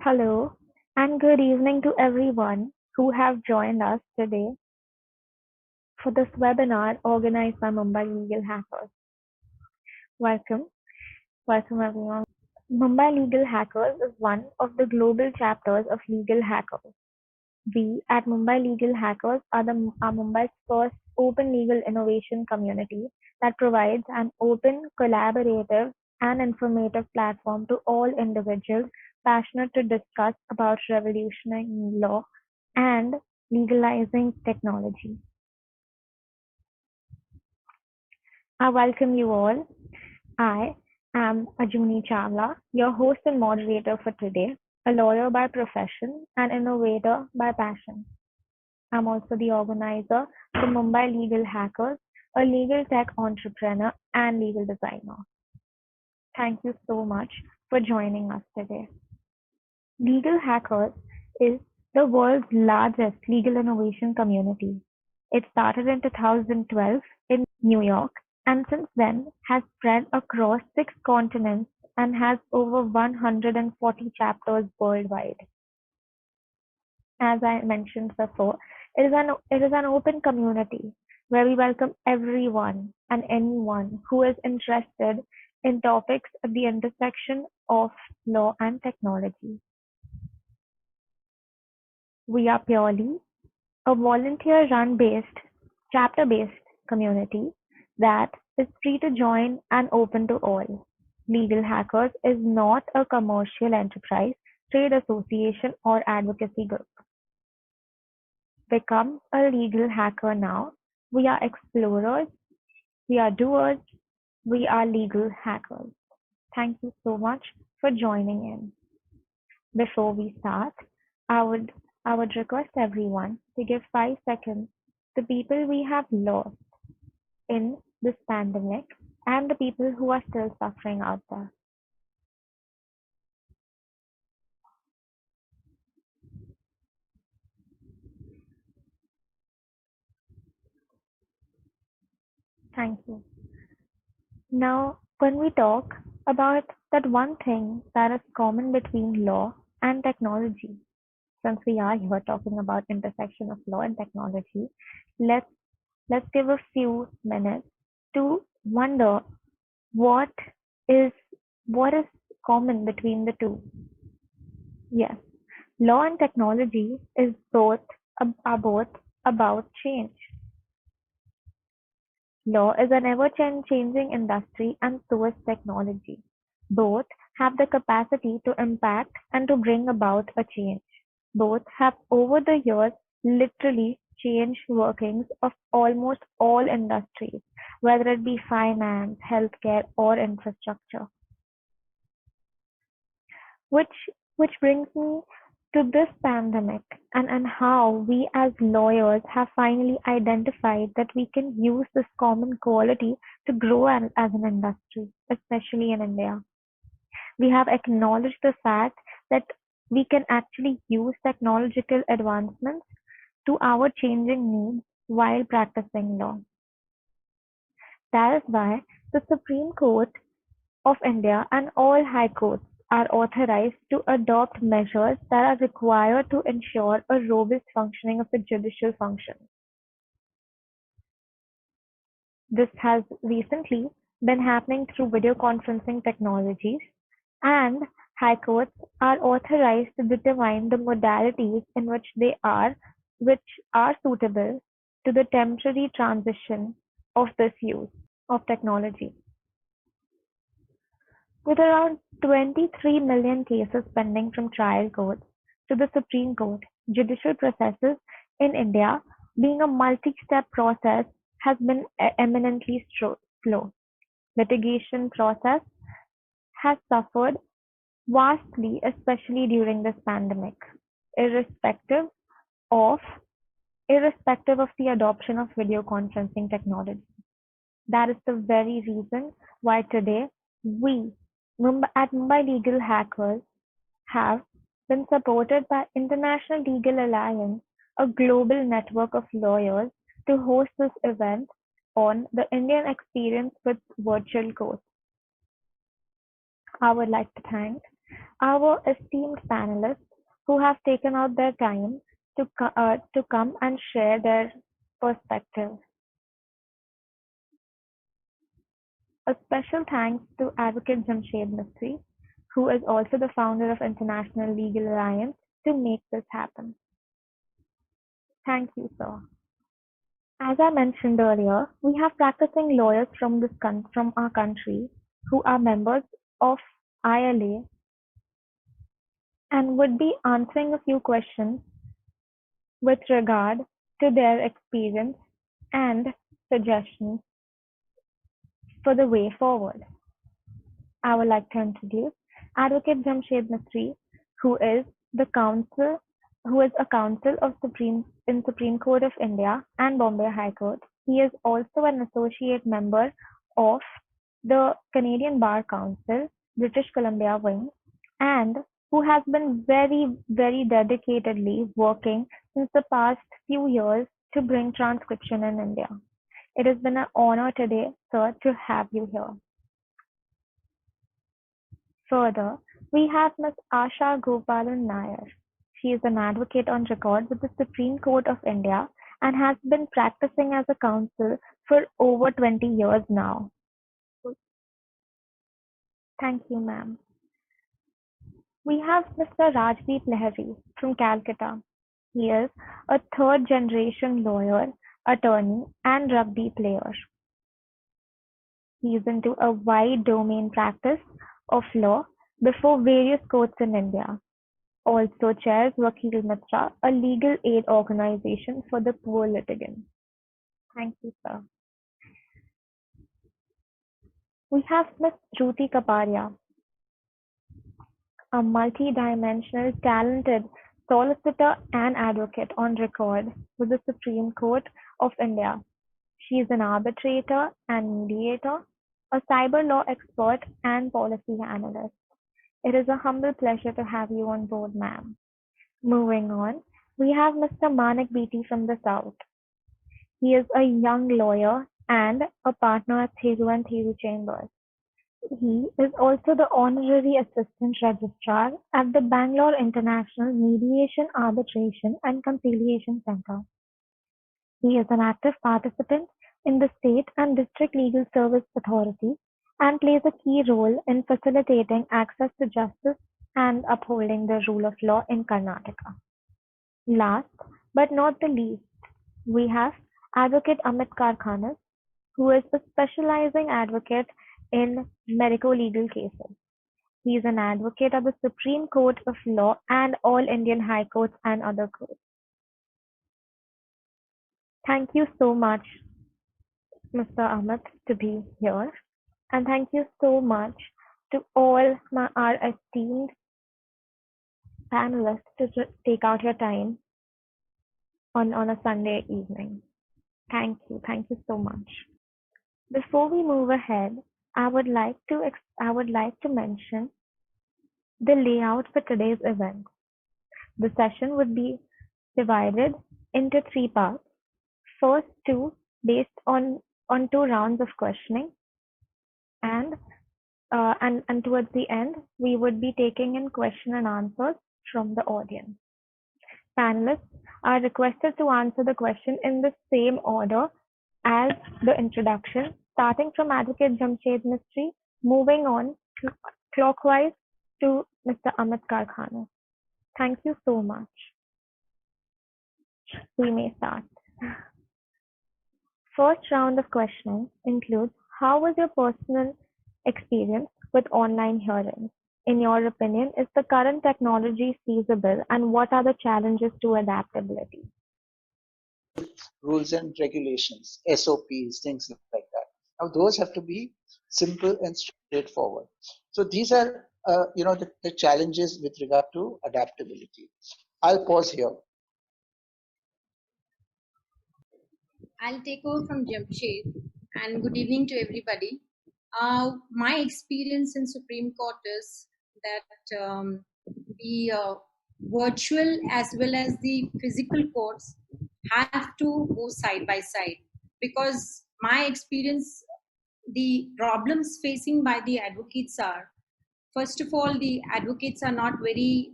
Hello, and good evening to everyone who have joined us today for this webinar organized by Mumbai Legal Hackers. Welcome, welcome everyone. Mumbai Legal Hackers is one of the global chapters of Legal Hackers. We at Mumbai Legal Hackers are Mumbai's first open legal innovation community that provides an open, collaborative, and informative platform to all individuals passionate to discuss about revolutionizing law and legalizing technology. I welcome you all. I am Ajuni Chawla, your host and moderator for today, a lawyer by profession and innovator by passion. I'm also the organizer for Mumbai Legal Hackers, a legal tech entrepreneur and legal designer. Thank you so much for joining us today. Legal Hackers is the world's largest legal innovation community. It started in 2012 in New York and since then has spread across 6 continents and has over 140 chapters worldwide. As I mentioned before, it is an open community where we welcome everyone and anyone who is interested in topics at the intersection of law and technology. We are purely a volunteer-run based, chapter-based community that is free to join and open to all. Legal Hackers is not a commercial enterprise, trade association, or advocacy group. Become a legal hacker now. We are explorers, we are doers, we are legal hackers. Thank you so much for joining in. Before we start, I would I would request everyone to give 5 seconds to people we have lost in this pandemic and the people who are still suffering out there. Thank you. Now, when we talk about that one thing that is common between law and technology, since we are here talking about intersection of law and technology, let's let's give a few minutes to wonder what is what is common between the two. Yes, law and technology is are both about change. Law is an ever-changing industry and so is technology. Both have the capacity to impact and to bring about a change. Both have over the years literally changed workings of almost all industries, whether it be finance, healthcare, or infrastructure. Which which brings me to this pandemic and how we as lawyers have finally identified that we can use this common quality to grow as an industry, especially in India. We have acknowledged the fact that we can actually use technological advancements to our changing needs while practicing law. That is why the Supreme Court of India and all high courts are authorized to adopt measures that are required to ensure a robust functioning of the judicial function. This has recently been happening through video conferencing technologies, and high courts are authorized to determine the modalities in which are suitable to the temporary transition of this use of technology. With around 23 million cases pending from trial courts to the Supreme Court, judicial processes in India, being a multi-step process, has been eminently slow. Litigation process has suffered vastly, especially during this pandemic, irrespective of irrespective of the adoption of video conferencing technology. That is the very reason why today we at Mumbai Legal Hackers have been supported by International Legal Alliance, a global network of lawyers, to host this event on the Indian experience with virtual courts. I would like to thank our esteemed panelists who have taken out their time to come and share their perspective. A special thanks to Advocate Jamshed Mistry, who is also the founder of International Legal Alliance, to make this happen. Thank you, sir. As I mentioned earlier, we have practicing lawyers from our country who are members of ILA and would be answering a few questions with regard to their experience and suggestions for the way forward. I would like to introduce Advocate Jamshed Mistry, who is the counsel who is a counsel of Supreme Court of India and Bombay High Court. He is also an associate member of the Canadian Bar Council, British Columbia wing, and who has been very, very dedicatedly working since the past few years to bring transcription in India. It has been an honor today, sir, to have you here. Further, we have Ms. Asha Gopalan Nair. She is an advocate on record with the Supreme Court of India and has been practicing as a counsel for over 20 years now. Thank you, ma'am. We have Mr. Rajdeep Lahiri from Calcutta. He is a third generation lawyer, attorney, and rugby player. He is into a wide domain practice of law before various courts in India. Also chairs Vakil Mitra, a legal aid organization for the poor litigants. Thank you, sir. We have Ms. Shruti Kapadia, a multi-dimensional, talented solicitor and advocate on record with the Supreme Court of India. She is an arbitrator and mediator, a cyber law expert, and policy analyst. It is a humble pleasure to have you on board, ma'am. Moving on, we have Mr. Manik Beatty from the South. He is a young lawyer and a partner at Thiru and Thiru Chambers. He is also the Honorary Assistant Registrar at the Bangalore International Mediation, Arbitration and Conciliation Centre. He is an active participant in the State and District Legal Service Authority and plays a key role in facilitating access to justice and upholding the rule of law in Karnataka. Last but not the least, we have Advocate Amit Karkhanis, who is a specializing advocate in medico-legal cases. He is an advocate of the Supreme Court of Law and all Indian High Courts and other courts. Thank you so much, Mr. Amit, to be here. And thank you so much to all our esteemed panelists to take out your time on a Sunday evening. Thank you. Thank you so much. Before we move ahead, I would like to mention the layout for today's event. The session would be divided into 3 parts. First 2 based on 2 rounds of questioning, and towards the end we would be taking in question and answers from the audience. Panelists are requested to answer the question in the same order as the introduction, starting from Advocate Jamshed Mistry, moving on clockwise to Mr. Amit Karkhanis. Thank you so much. We may start. First round of questioning includes: how was your personal experience with online hearings? In your opinion, is the current technology feasible, and what are the challenges to adaptability? Rules and regulations, SOPs, things like that. Now those have to be simple and straightforward. So these are the challenges with regard to adaptability. I'll pause here. I'll take over from Jamshed, and good evening to everybody. My experience in Supreme Court is that the virtual as well as the physical courts have to go side by side, because my experience, the problems facing by the advocates are first of all, the advocates are not very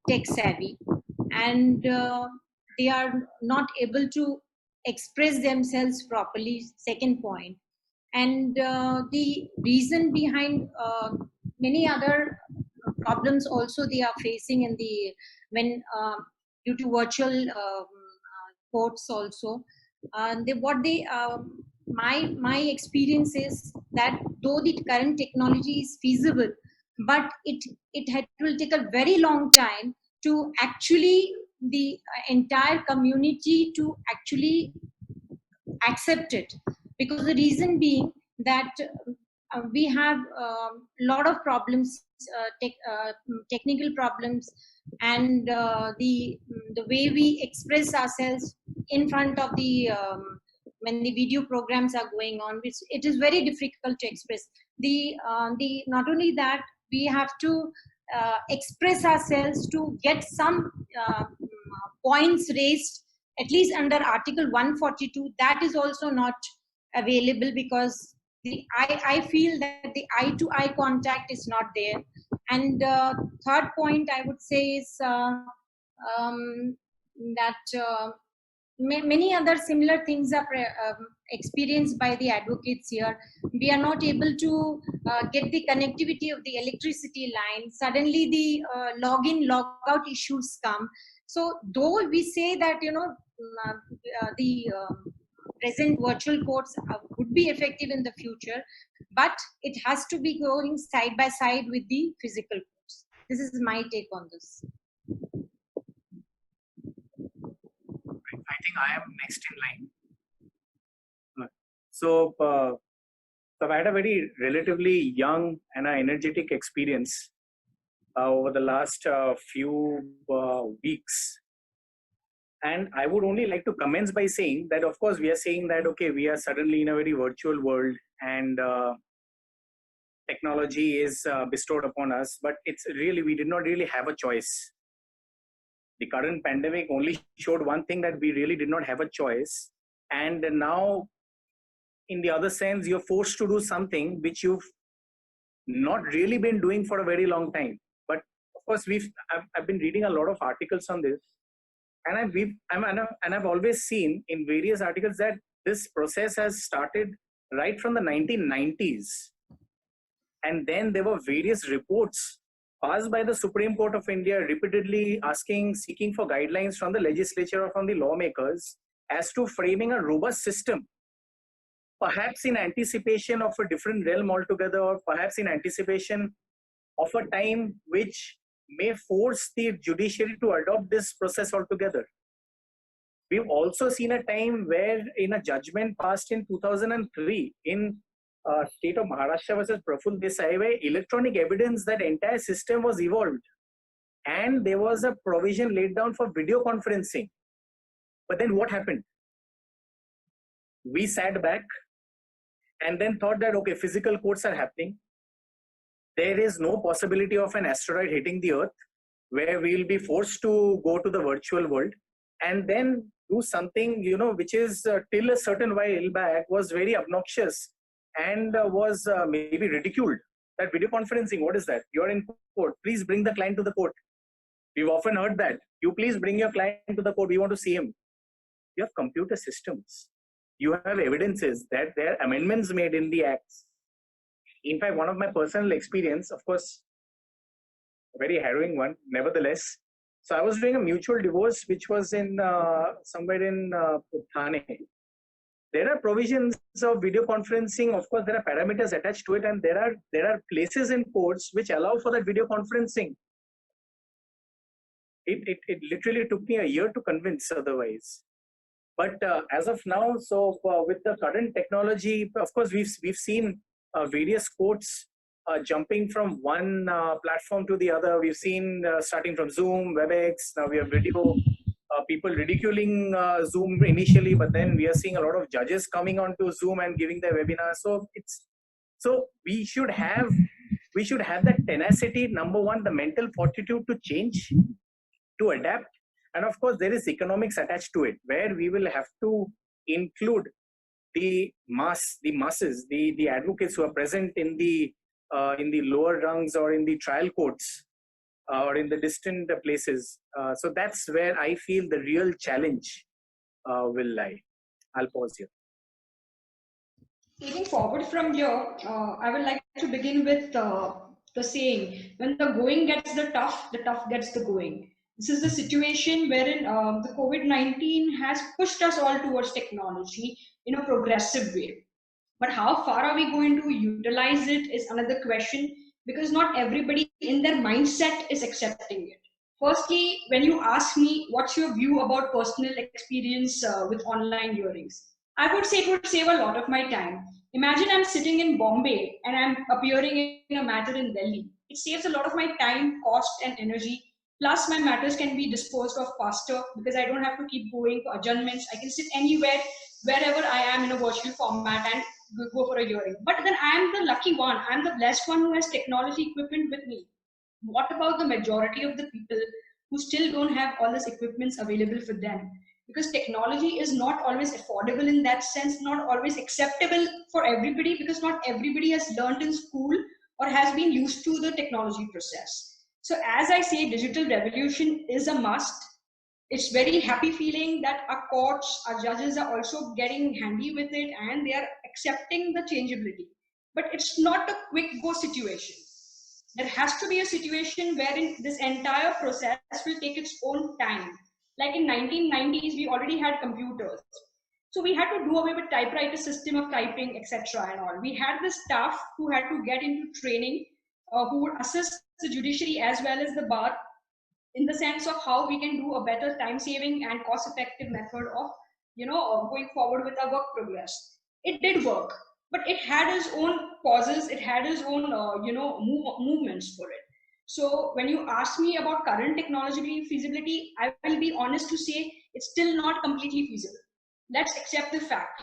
tech savvy, and they are not able to express themselves properly. Second point, and the reason behind many other problems also they are facing in the when due to virtual courts also. What they my experience is that though the current technology is feasible, but it will take a very long time to actually the entire community to actually accept it, because the reason being that we have a lot of problems, technical problems, and the way we express ourselves in front of the when the video programs are going on, which it is very difficult to express. The not only that, we have to express ourselves to get some points raised, at least under Article 142. That is also not available, because I feel that the eye to eye contact is not there. And third point I would say is that many other similar things are experienced by the advocates here. We are not able to get the connectivity of the electricity line. Suddenly the login logout issues come. So though we say that the present virtual courts would be effective in the future, but it has to be going side by side with the physical courts. This is my take on this. I think I am next in line. So I've had a very relatively young and energetic experience over the last few weeks. And I would only like to commence by saying that, of course, we are saying that, okay, we are suddenly in a very virtual world and technology is bestowed upon us, but it's really, we did not really have a choice. The current pandemic only showed one thing, that we really did not have a choice. And now, in the other sense, you're forced to do something which you've not really been doing for a very long time. But of course, I've been reading a lot of articles on this. And I've always seen in various articles that this process has started right from the 1990s. And then there were various reports passed by the Supreme Court of India, repeatedly seeking for guidelines from the legislature or from the lawmakers as to framing a robust system, perhaps in anticipation of a different realm altogether, or perhaps in anticipation of a time which may force the judiciary to adopt this process altogether. We've also seen a time where, in a judgment passed in 2003 in state of Maharashtra versus Praful Desai, where electronic evidence, that entire system was evolved, and there was a provision laid down for video conferencing. But then what happened? We sat back and then thought that, okay, physical courts are happening. There is no possibility of an asteroid hitting the earth where we'll be forced to go to the virtual world and then do something, which is till a certain while back was very obnoxious and was maybe ridiculed. That video conferencing, what is that? You're in court, please bring the client to the court. We've often heard that. You please bring your client to the court, we want to see him. You have computer systems. You have evidences that there are amendments made in the acts. In fact, one of my personal experience, of course, a very harrowing one, nevertheless. So I was doing a mutual divorce, which was in somewhere in Thane. There are provisions of video conferencing. Of course, there are parameters attached to it, and there are places in courts which allow for that video conferencing. It literally took me a year to convince otherwise. But as of now, so with the current technology, of course, we've seen various courts jumping from one platform to the other. We've seen starting from Zoom, WebEx. Now we have video. People ridiculing Zoom initially, but then we are seeing a lot of judges coming onto Zoom and giving their webinars. So we should have that tenacity. Number one, the mental fortitude to change, to adapt. And of course, there is economics attached to it, where we will have to include the masses, the advocates who are present in the in the lower rungs or in the trial courts or in the distant places. So that's where I feel the real challenge will lie. I'll pause here. Taking forward from here, I would like to begin with the saying, when the going gets the tough gets the going. This is the situation wherein the COVID-19 has pushed us all towards technology in a progressive way. But how far are we going to utilize it is another question, because not everybody in their mindset is accepting it. Firstly, when you ask me what's your view about personal experience with online hearings, I would say it would save a lot of my time. Imagine I'm sitting in Bombay and I'm appearing in a matter in Delhi. It saves a lot of my time, cost, and energy. Plus, my matters can be disposed of faster because I don't have to keep going for adjournments. I can sit anywhere, wherever I am in a virtual format and go for a hearing. But then I am the lucky one. I'm the blessed one who has technology equipment with me. What about the majority of the people who still don't have all these equipments available for them? Because technology is not always affordable in that sense, not always acceptable for everybody, because not everybody has learned in school or has been used to the technology process. So as I say, digital revolution is a must. It's very happy feeling that our courts, our judges are also getting handy with it and they are accepting the changeability. But it's not a quick go situation. There has to be a situation wherein this entire process will take its own time. Like in 1990s, we already had computers. So we had to do away with typewriter system of typing, etc. and all. We had the staff who had to get into training, who would assist the judiciary as well as the bar in the sense of how we can do a better time saving and cost effective method of going forward with our work progress. It did work, but it had its own pauses, it had its own movements for it. So when you ask me about current technological feasibility, I will be honest to say it's still not completely feasible. Let's accept the fact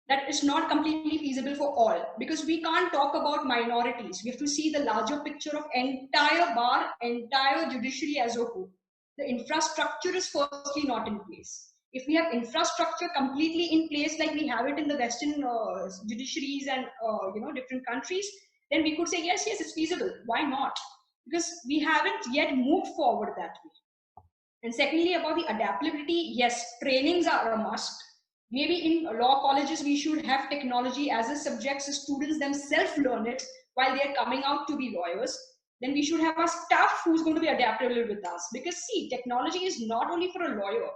that it's not completely feasible for all, because we can't talk about minorities. We have to see the larger picture of entire bar, entire judiciary as a whole. The infrastructure is firstly not in place. If we have infrastructure completely in place like we have it in the Western judiciaries and different countries, then we could say yes, it's feasible. Why not? Because we haven't yet moved forward that way. And secondly, about the adaptability, yes, trainings are a must. Maybe in law colleges, we should have technology as a subject so students themselves learn it while they're coming out to be lawyers. Then we should have a staff who's going to be adaptable with us. Because see, technology is not only for a lawyer,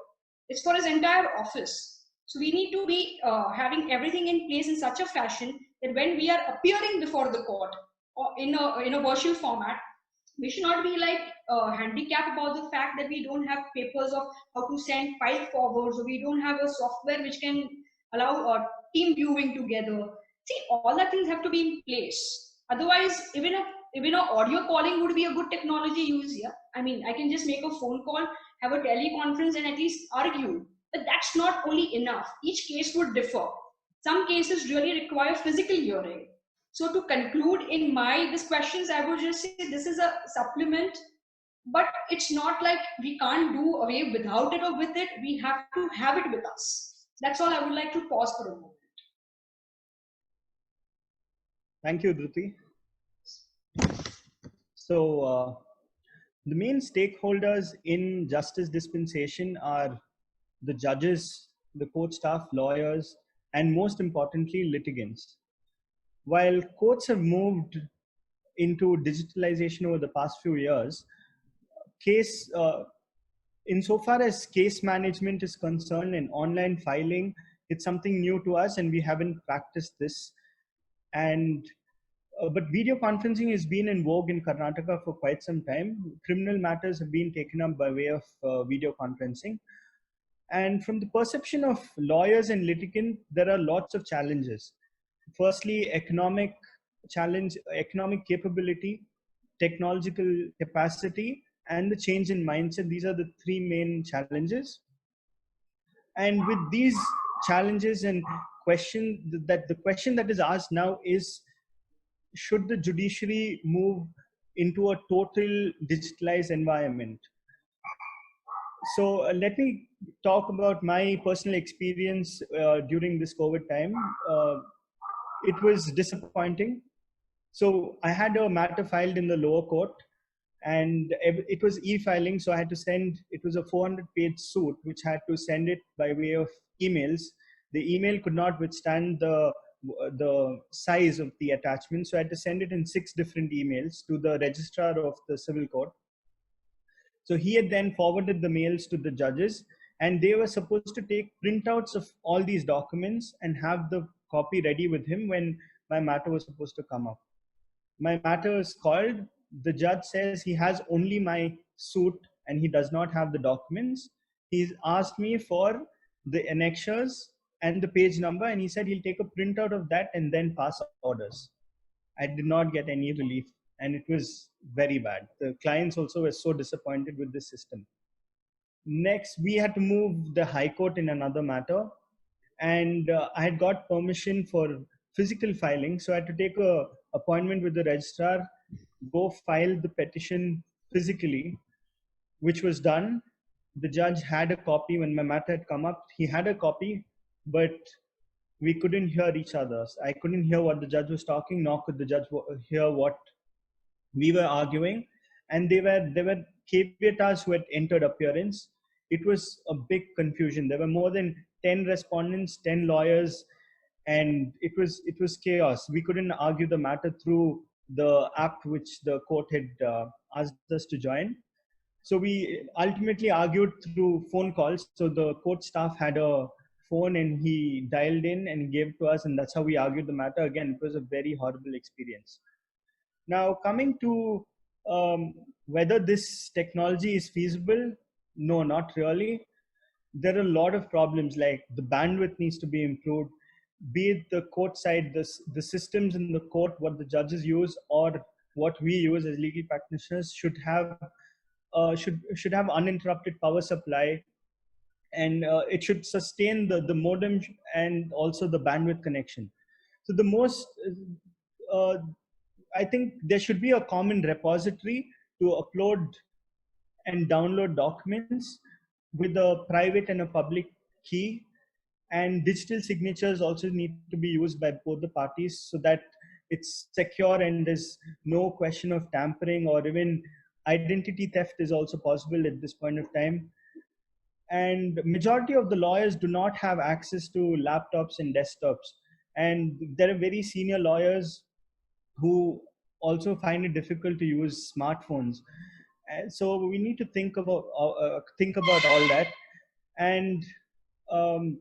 it's for his entire office. So we need to be having everything in place in such a fashion that when we are appearing before the court or in a virtual format, we should not be like handicapped about the fact that we don't have papers of how to send file forwards, or we don't have a software which can allow team viewing together. See, all that things have to be in place. Otherwise, even a audio calling would be a good technology use here. I mean, I can just make a phone call, have a teleconference, and at least argue. But that's not only enough. Each case would differ. Some cases really require physical hearing. So to conclude in these questions, I would just say this is a supplement, but it's not like we can't do away without it or with it. We have to have it with us. That's all. I would like to pause for a moment. Thank you, Dhruti. So the main stakeholders in justice dispensation are the judges, the court staff, lawyers, and most importantly, litigants. While courts have moved into digitalization over the past few years, insofar as case management is concerned and online filing, it's something new to us and we haven't practiced this. But video conferencing has been in vogue in Karnataka for quite some time. Criminal matters have been taken up by way of video conferencing. And from the perception of lawyers and litigants, there are lots of challenges. Firstly, economic capability, technological capacity, and the change in mindset. These are the three main challenges. And with these challenges and the question that is asked now is, should the judiciary move into a total digitalized environment? So let me talk about my personal experience during this COVID time. It was disappointing. So I had a matter filed in the lower court, and it was e-filing, so I had to send. It was a 400-page suit, which had to send it by way of emails. The email could not withstand the size of the attachment, so I had to send it in 6 different emails to the registrar of the civil court. So he had then forwarded the mails to the judges, and they were supposed to take printouts of all these documents and have the copy ready with him when my matter was supposed to come up. My matter is called. The judge says he has only my suit and he does not have the documents. He's asked me for the annexures and the page number, and he said he'll take a printout of that and then pass orders. I did not get any relief, and it was very bad. The clients also were so disappointed with this system. Next, we had to move the High Court in another matter, and I had got permission for physical filing, so I had to take a appointment with the registrar, go file the petition physically, which was done. The judge had a copy when my matter had come up. He had a copy, but we couldn't hear each other. I couldn't hear what the judge was talking, nor could the judge hear what we were arguing. And there were caveators who had entered appearance. It was a big confusion. There were more than 10 respondents, 10 lawyers, and it was chaos. We couldn't argue the matter through the app which the court had asked us to join. So we ultimately argued through phone calls. So the court staff had a phone and he dialed in and gave it to us, and that's how we argued the matter. Again, it was a very horrible experience. Now, coming to whether this technology is feasible, no, not really. There are a lot of problems, like the bandwidth needs to be improved, be it the court side, the systems in the court, what the judges use, or what we use as legal practitioners should have uninterrupted power supply, and it should sustain the modem and also the bandwidth connection. So the most uh, I think there should be a common repository to upload and download documents with a private and a public key, and digital signatures also need to be used by both the parties so that it's secure and there's no question of tampering, or even identity theft is also possible at this point of time. And majority of the lawyers do not have access to laptops and desktops, and there are very senior lawyers who also find it difficult to use smartphones. And so we need to think about all that. And um,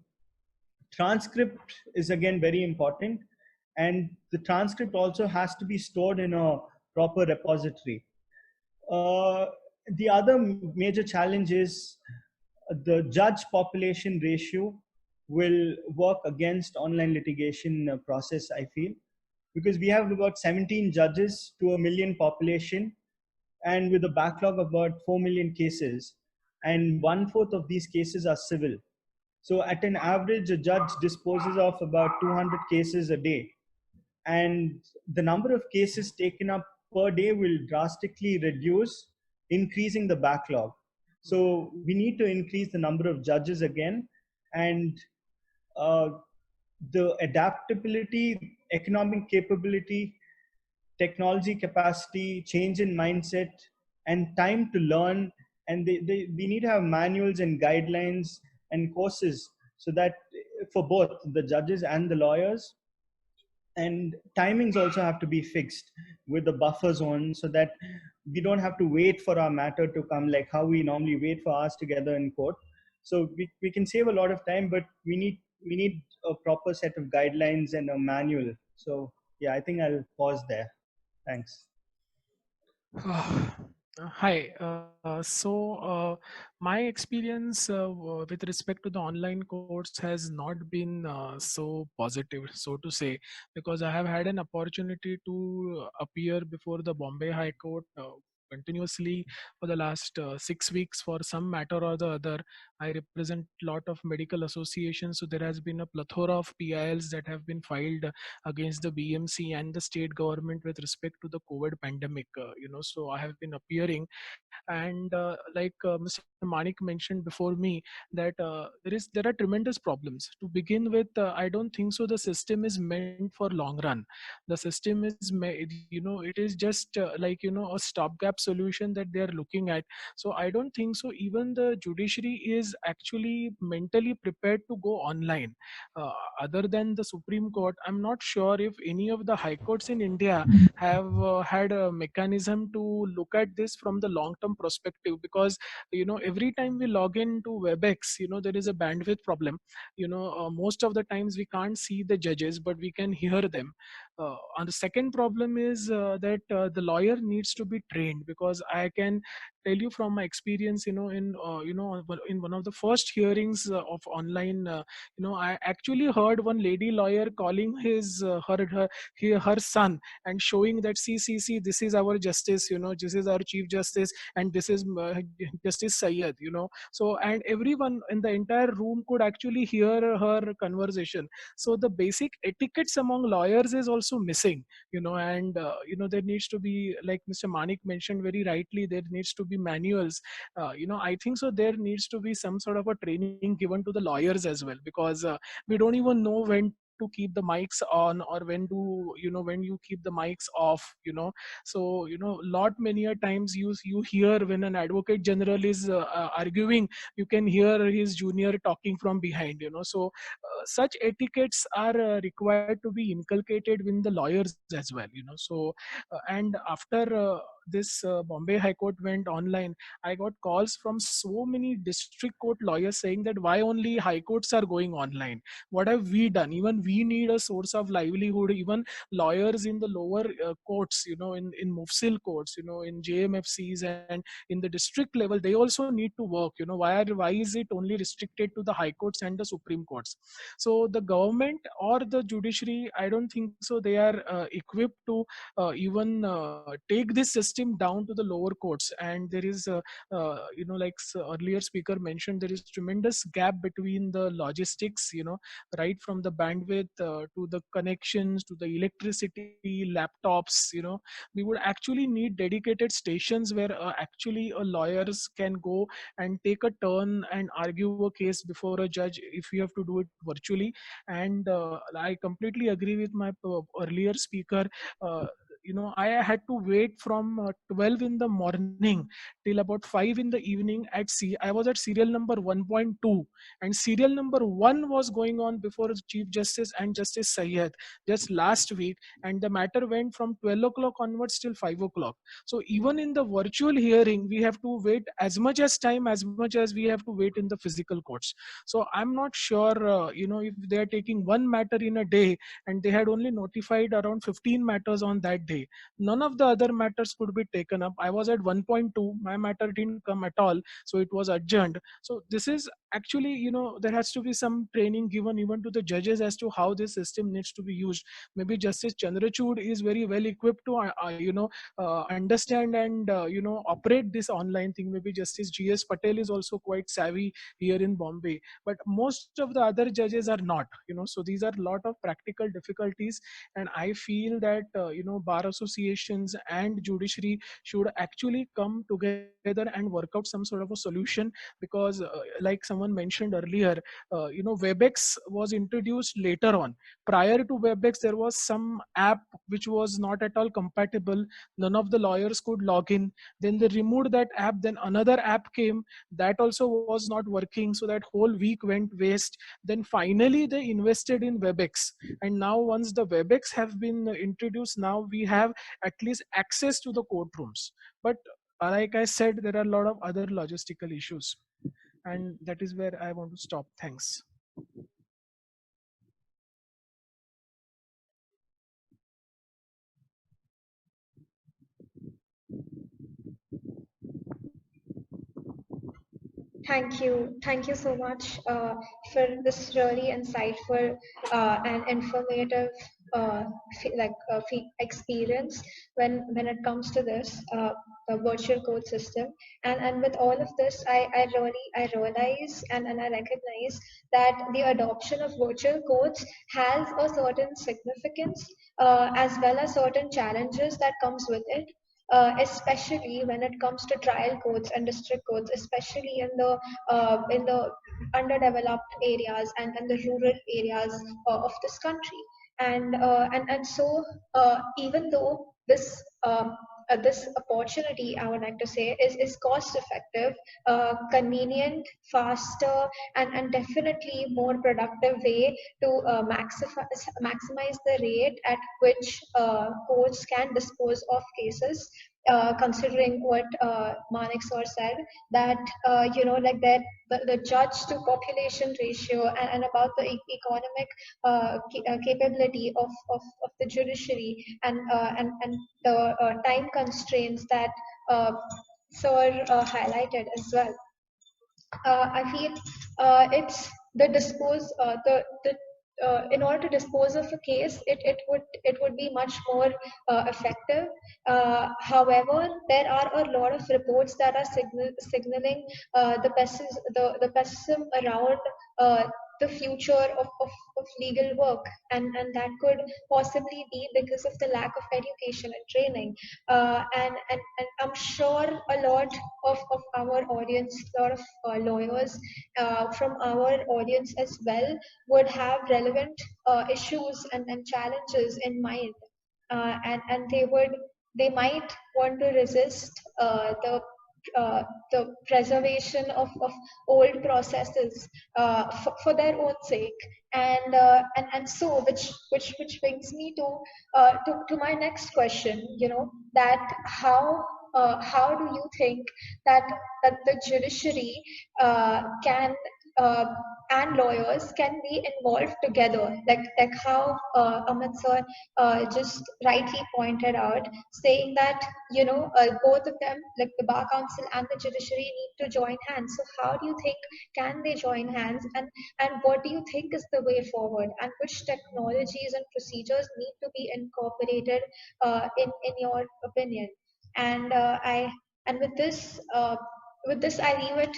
transcript is again very important, and the transcript also has to be stored in a proper repository. uh, the other major challenge is the judge population ratio will work against online litigation process, I feel, because we have about 17 judges to a million population, and with a backlog of about 4 million cases, and 1/4 of these cases are civil. So at an average, a judge disposes of about 200 cases a day, and the number of cases taken up per day will drastically reduce, increasing the backlog. So we need to increase the number of judges again, and uh, the adaptability, economic capability, technology capacity, change in mindset, and time to learn. And we need to have manuals and guidelines and courses so that for both the judges and the lawyers. And timings also have to be fixed with the buffer zone so that we don't have to wait for our matter to come, like how we normally wait for ours together in court. So we can save a lot of time, but we need a proper set of guidelines and a manual. So yeah, I think I'll pause there. Thanks. Hi. My experience with respect to the online course has not been so positive, so to say, because I have had an opportunity to appear before the Bombay High Court continuously for the last 6 weeks for some matter or the other. I represent a lot of medical associations, so there has been a plethora of PILs that have been filed against the BMC and the state government with respect to the COVID pandemic. So I have been appearing, and like Mr. Manik mentioned before me, that there are tremendous problems. To begin with, I don't think so. The system is meant for long run. The system is it is just a stopgap solution that they are looking at. So I don't think so even the judiciary is actually mentally prepared to go online. uh, Other than the Supreme Court, I'm not sure if any of the high courts in India have had a mechanism to look at this from the long term perspective. Because every time we log into WebEx, there is a bandwidth problem. Most of the times we can't see the judges, but we can hear them. And the second problem is that the lawyer needs to be trained, because I can tell you from my experience, in one of the first hearings of online, I actually heard one lady lawyer calling her son and showing that, see, this is our justice, this is our chief justice, and this is Justice Sayed. So, and everyone in the entire room could actually hear her conversation. So the basic etiquettes among lawyers is also missing. And there needs to be, like Mr. Manik mentioned very rightly, there needs to be manuals. I think so there needs to be some sort of a training given to the lawyers as well, because we don't even know when to keep the mics on, or when you keep the mics off. So lot many a times you hear when an advocate general is arguing, you can hear his junior talking from behind. So such etiquettes are required to be inculcated in the lawyers as well. So and after this Bombay High Court went online, I got calls from so many district court lawyers saying that why only high courts are going online. What have we done? Even we need a source of livelihood. Even lawyers in the lower courts, in Mufsil courts, in JMFCs and in the district level, they also need to work. Why is it only restricted to the high courts and the Supreme Courts? So the government or the judiciary, I don't think so they are equipped to even take this system down to the lower courts. And there is like earlier speaker mentioned, there is tremendous gap between the logistics, right from the bandwidth to the connections to the electricity, laptops. We would actually need dedicated stations where actually lawyers can go and take a turn and argue a case before a judge if you have to do it virtually. And I completely agree with my earlier speaker. I had to wait from 12 in the morning till about 5 in the evening I was at serial number 1.2, and serial number 1 was going on before Chief Justice and Justice Sayed just last week, and the matter went from 12 o'clock onwards till 5 o'clock. So even in the virtual hearing, we have to wait as much as we have to wait in the physical courts. So I'm not sure, if they are taking one matter in a day, and they had only notified around 15 matters on that day. None of the other matters could be taken up. I was at 1.2, my matter didn't come at all, so it was adjourned. So this is actually, there has to be some training given even to the judges as to how this system needs to be used. Maybe Justice Chandrachud is very well equipped to understand and operate this online thing. Maybe Justice GS Patel is also quite savvy here in Bombay, but most of the other judges are not. So these are a lot of practical difficulties, and I feel that bar associations and judiciary should actually come together and work out some sort of a solution. Because like someone mentioned earlier, WebEx was introduced later on. Prior to WebEx, there was some app which was not at all compatible. None of the lawyers could log in. Then they removed that app, then another app came, that also was not working, so that whole week went waste. Then finally they invested in WebEx, and now once the WebEx have been introduced, now we have at least access to the courtrooms. But like I said, there are a lot of other logistical issues, and that is where I want to stop. Thanks. Thank you so much for this really insightful and informative experience when it comes to this. the virtual court system. And with all of this, I realize and I recognize that the adoption of virtual courts has a certain significance as well as certain challenges that comes with it. Especially when it comes to trial courts and district courts, especially in the underdeveloped areas and the rural areas of this country. And so even though this opportunity, I would like to say, is cost effective, convenient, faster, and definitely more productive way to maximize the rate at which courts can dispose of cases. Considering what Manik sir said, that like that the judge to population ratio and about the economic capability of the judiciary and the time constraints that sir highlighted as well. I feel it's the dispose the in order to dispose of a case, it would be much more effective. However, there are a lot of reports that are signaling the pessimism around the future of legal work, and that could possibly be because of the lack of education and training. And I'm sure a lot of our audience, a lot of lawyers from our audience as well would have relevant issues and challenges in mind, and they might want to resist the preservation of old processes for their own sake, and so which brings me to my next question. That how do you think that the judiciary can and lawyers can be involved together, like how Amit sir just rightly pointed out, saying that both of them, like the bar council and the judiciary, need to join hands. So how do you think can they join hands, and what do you think is the way forward, and which technologies and procedures need to be incorporated in your opinion? And I and with this I leave it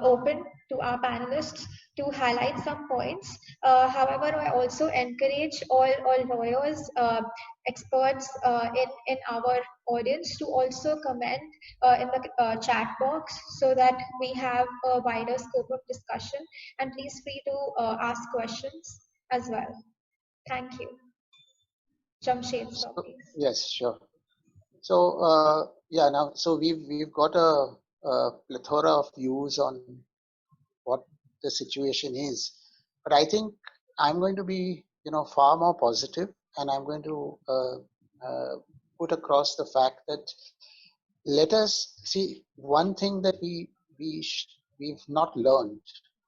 open to our panelists to highlight some points. However, I also encourage all lawyers, experts in our audience to also comment in the chat box, so that we have a wider scope of discussion. And please free to ask questions as well. Thank you. Jamshed, sir, please. Yes, sure. So now we've got a plethora of views on what the situation is, but I think I'm going to be far more positive, and I'm going to put across the fact that let us see one thing that we've not learned,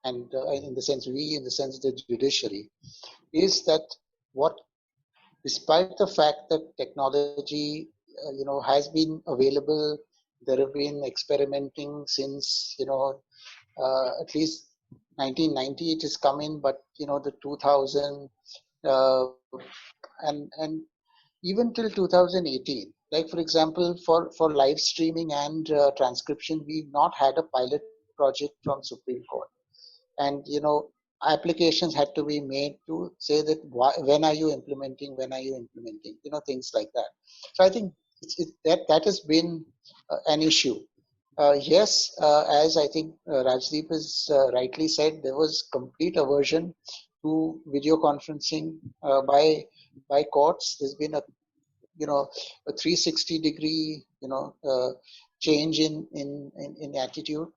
and in the sense the judiciary, is that what, despite the fact that technology has been available, there have been experimenting since at least 1990 it has come in, but the 2000 and even till 2018, like for example for live streaming and transcription, we've not had a pilot project from Supreme Court, and applications had to be made to say that when are you implementing, things like that. So I think that has been an issue. Yes, as I think Rajdeep has rightly said, there was complete aversion to video conferencing by courts. There's been a 360-degree change in attitude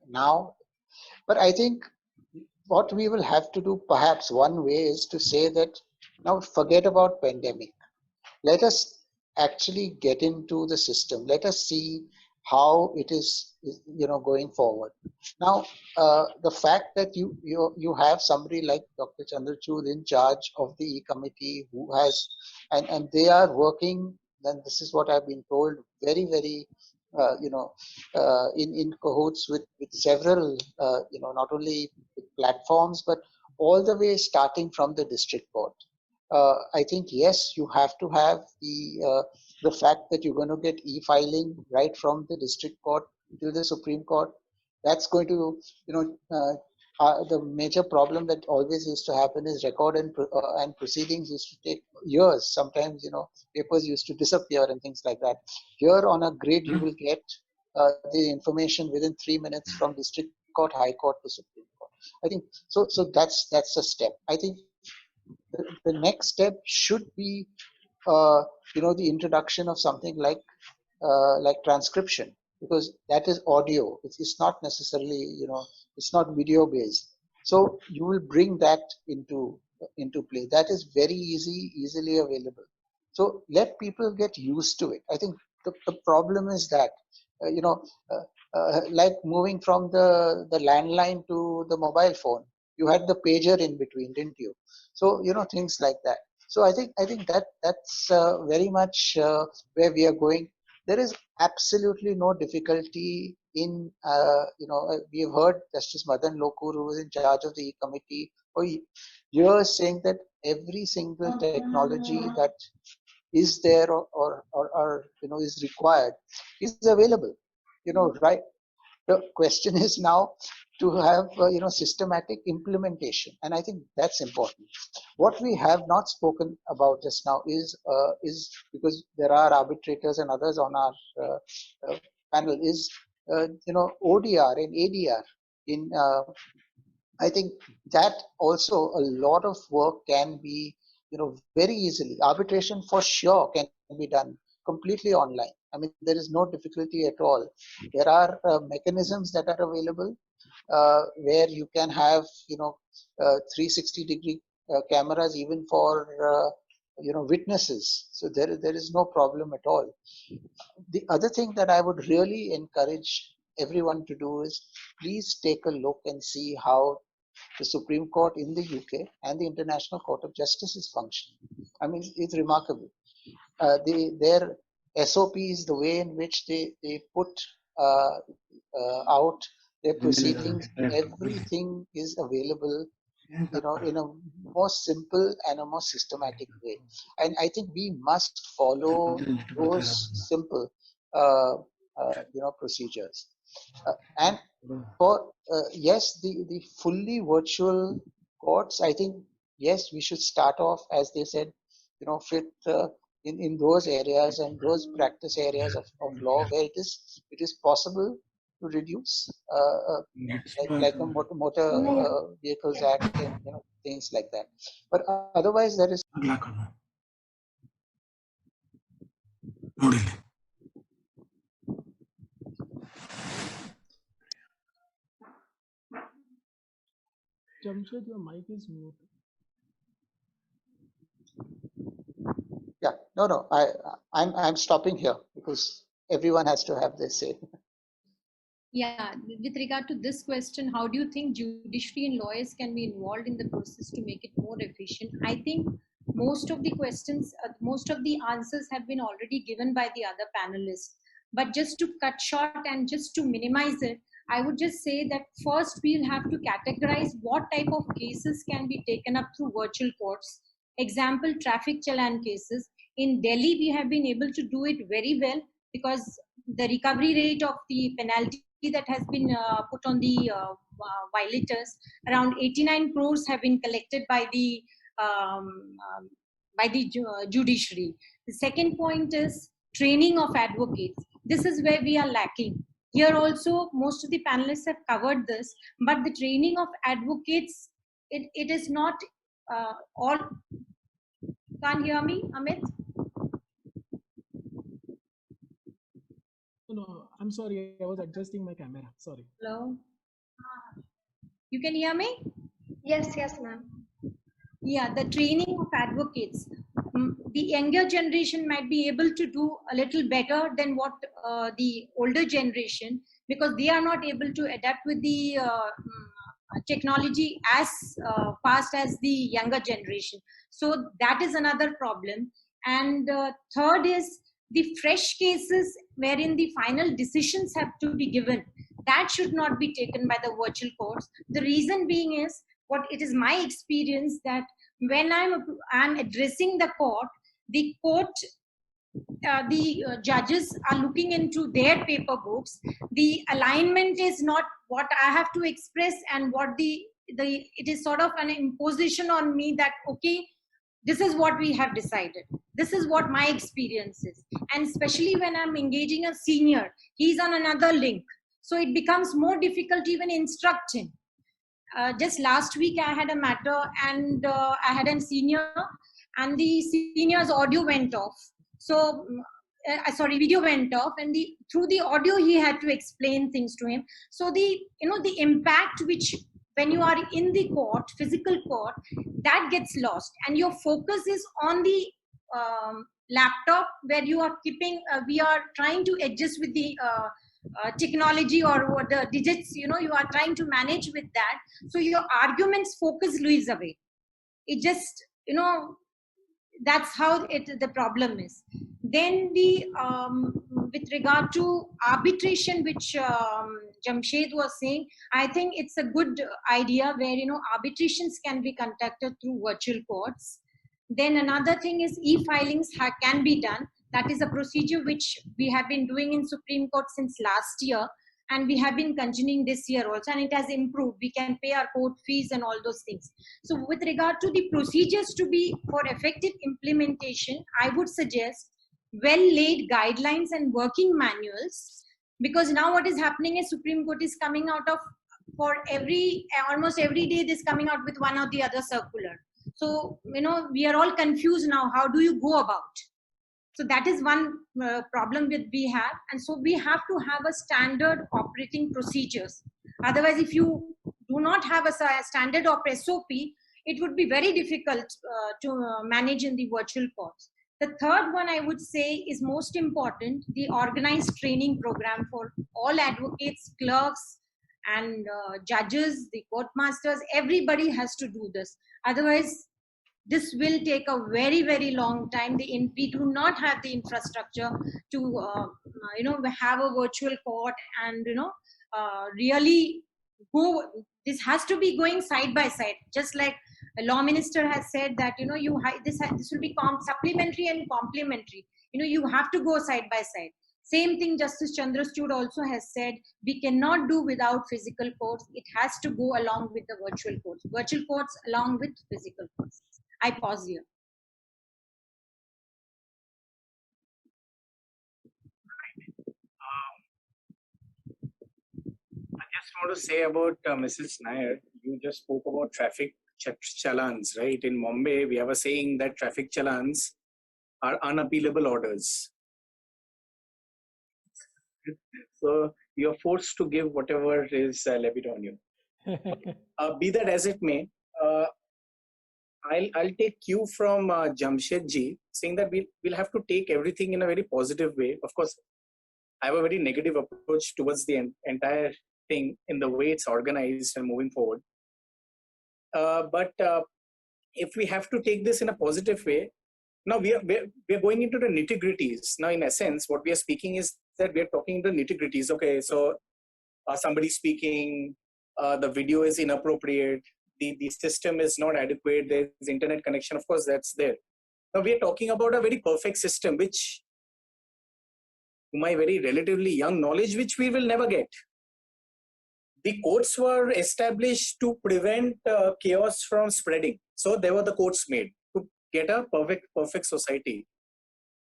now. But I think what we will have to do, perhaps one way, is to say that now forget about pandemic. Let us actually get into the system. Let us see how it is going forward. Now, the fact that you have somebody like Dr. Chandrachud in charge of the E-committee who has, and they are working, and this is what I've been told, very, very in cahoots with several not only platforms, but all the way starting from the district court. I think yes, you have to have the the fact that you're going to get e-filing right from the district court to the Supreme Court, that's going to, the major problem that always used to happen is record and proceedings used to take years. Sometimes, papers used to disappear and things like that. Here on a grid, you will get the information within 3 minutes from district court, high court to Supreme Court. I think so. So that's a step. I think the next step should be, the introduction of something like transcription, because that is audio. It's not necessarily, it's not video based. So you will bring that into play. That is very easily available. So let people get used to it. I think the problem is that, like moving from the landline to the mobile phone, you had the pager in between, didn't you? So, things like that. So I think that's very much where we are going. There is absolutely no difficulty in, we have heard Justice Madan Lokur, who was in charge of the committee for years, saying that every single technology that is there or is required is available. Right? The question is now to have systematic implementation, and I think that's important. What we have not spoken about just now is because there are arbitrators and others on our panel, is ODR and ADR. I think that also a lot of work can be very easily. Arbitration for sure can be done completely online. I mean, there is no difficulty at all. There are mechanisms that are available where you can have 360-degree cameras even for witnesses. So there is no problem at all. The other thing that I would really encourage everyone to do is please take a look and see how the Supreme Court in the UK and the International Court of Justice is functioning. I mean, it's remarkable. Their SOPs, the way in which they put out their proceedings, everything is available, in a more simple and a more systematic way. And I think we must follow those simple, procedures. And for yes, the fully virtual courts, I think yes, we should start off, as they said, with in those areas and those practice areas of law where it is possible to reduce, like a motor vehicles act and things like that. But otherwise, there is. Jamshed, your mic is mute. Yeah, no, I'm stopping here because everyone has to have their say. Yeah, with regard to this question, how do you think judiciary and lawyers can be involved in the process to make it more efficient? I think most of the questions, most of the answers have been already given by the other panelists. But just to cut short and just to minimize it, I would just say that first we'll have to categorize what type of cases can be taken up through virtual courts. Example, traffic challan cases. In Delhi, we have been able to do it very well because the recovery rate of the penalty that has been put on the violators, around 89 crores have been collected by the judiciary. The second point is training of advocates. This is where we are lacking. Here also, most of the panelists have covered this, but the training of advocates, it is not all. Can't hear me, Amit? No, I'm sorry. I was adjusting my camera. Sorry. Hello? You can hear me? Yes, ma'am. Yeah, the training of advocates. The younger generation might be able to do a little better than what the older generation, because they are not able to adapt with the technology as fast as the younger generation. So that is another problem. And third is the fresh cases wherein the final decisions have to be given. That should not be taken by the virtual courts. The reason being is, what it is my experience that when I'm addressing the court the judges are looking into their paper books, the alignment is not what I have to express, and what the it is sort of an imposition on me that okay, this is what we have decided, this is what my experience is. And especially when I'm engaging a senior, he's on another link, so it becomes more difficult to even instruct him. Just last week I had a matter, and I had a senior, and the senior's audio went off. So sorry, video went off, and through the audio he had to explain things to him. So the the impact which, when you are in the court, physical court, that gets lost, and your focus is on the laptop, where you are keeping we are trying to adjust with the technology, or the digits, you are trying to manage with that. So your arguments focus leaves away. It just, that's how the problem is. Then the with regard to arbitration, which Jamshed was saying, I think it's a good idea where arbitrations can be conducted through virtual courts. Then another thing is e-filings can be done. That is a procedure which we have been doing in Supreme Court since last year, and we have been continuing this year also, and it has improved. We can pay our court fees and all those things. So with regard to the procedures to be for effective implementation, I would suggest well-laid guidelines and working manuals, because now what is happening is Supreme Court is coming out of, for almost every day, this coming out with one or the other circular. So, we are all confused now. How do you go about? So that is one problem that we have. And so we have to have a standard operating procedures. Otherwise, if you do not have a standard of SOP, it would be very difficult to manage in the virtual courts. The third one I would say is most important, the organized training program for all advocates, clerks, and judges, the court masters. Everybody has to do this. Otherwise, this will take a very, very long time. We do not have the infrastructure to, have a virtual court and, really go. This has to be going side by side. Just like a law minister has said that, this will be supplementary and complementary. You have to go side by side. Same thing Justice Chandrachud also has said, we cannot do without physical courts. It has to go along with the virtual courts. Virtual courts along with physical courts. I pause here. I just want to say about Mrs. Nair. You just spoke about traffic challans, right? In Mumbai, we have a saying that traffic challans are unappealable orders. So you're forced to give whatever is levied on you. Be that as it may, I'll take cue from Jamshed ji, saying that we'll have to take everything in a very positive way. Of course, I have a very negative approach towards the entire thing in the way it's organized and moving forward. But if we have to take this in a positive way, now we're going into the nitty-gritties. Now, in essence, what we are speaking is that we are talking the nitty-gritties. Okay, so somebody speaking, the video is inappropriate, the system is not adequate, there's internet connection, of course, that's there. Now, we are talking about a very perfect system, which, to my very relatively young knowledge, which we will never get. The courts were established to prevent chaos from spreading. So there were the courts made to get a perfect society.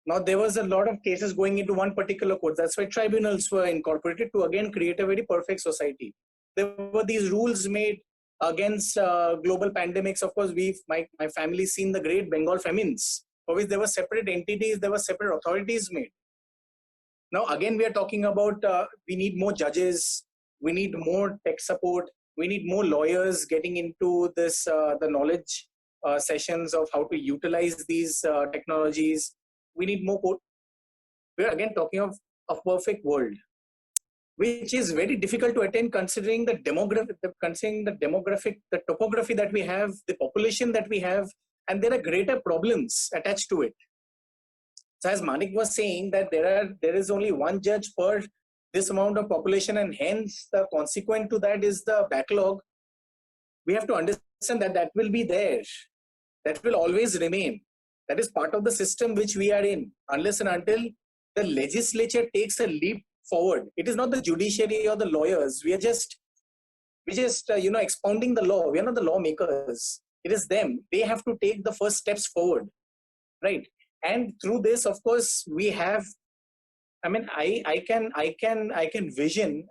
Now, there was a lot of cases going into one particular court. That's why tribunals were incorporated to again create a very perfect society. There were these rules made against global pandemics. Of course, my family seen the great Bengal famines, for which there were separate entities, there were separate authorities made. Now, again, we are talking about we need more judges, we need more tech support, we need more lawyers getting into this, the knowledge sessions of how to utilize these technologies. We need more court. We're again talking of a perfect world, which is very difficult to attain considering the demographic, the topography that we have, the population that we have, and there are greater problems attached to it. So as Manik was saying that there is only one judge per this amount of population, and hence the consequent to that is the backlog. We have to understand that will be there. That will always remain. That is part of the system which we are in. Unless and until the legislature takes a leap forward, it is not the judiciary or the lawyers. We just expounding the law. We are not the lawmakers. It is them. They have to take the first steps forward, right? And through this, of course, we have. I mean, I can envision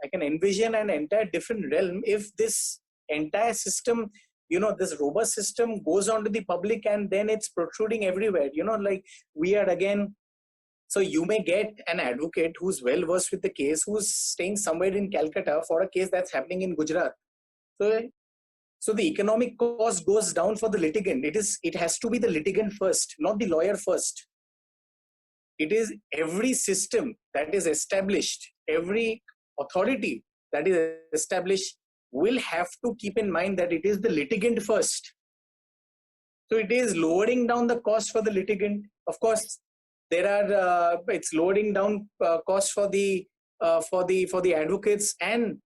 an entire different realm if this entire system, this robust system goes on to the public and then it's protruding everywhere. Like we are again. So you may get an advocate who's well versed with the case, who's staying somewhere in Calcutta for a case that's happening in Gujarat. So the economic cost goes down for the litigant. It has to be the litigant first, not the lawyer first. It is every system that is established, every authority that is established will have to keep in mind that it is the litigant first. So it is lowering down the cost for the litigant. Of course, it's lowering down costs for the advocates, and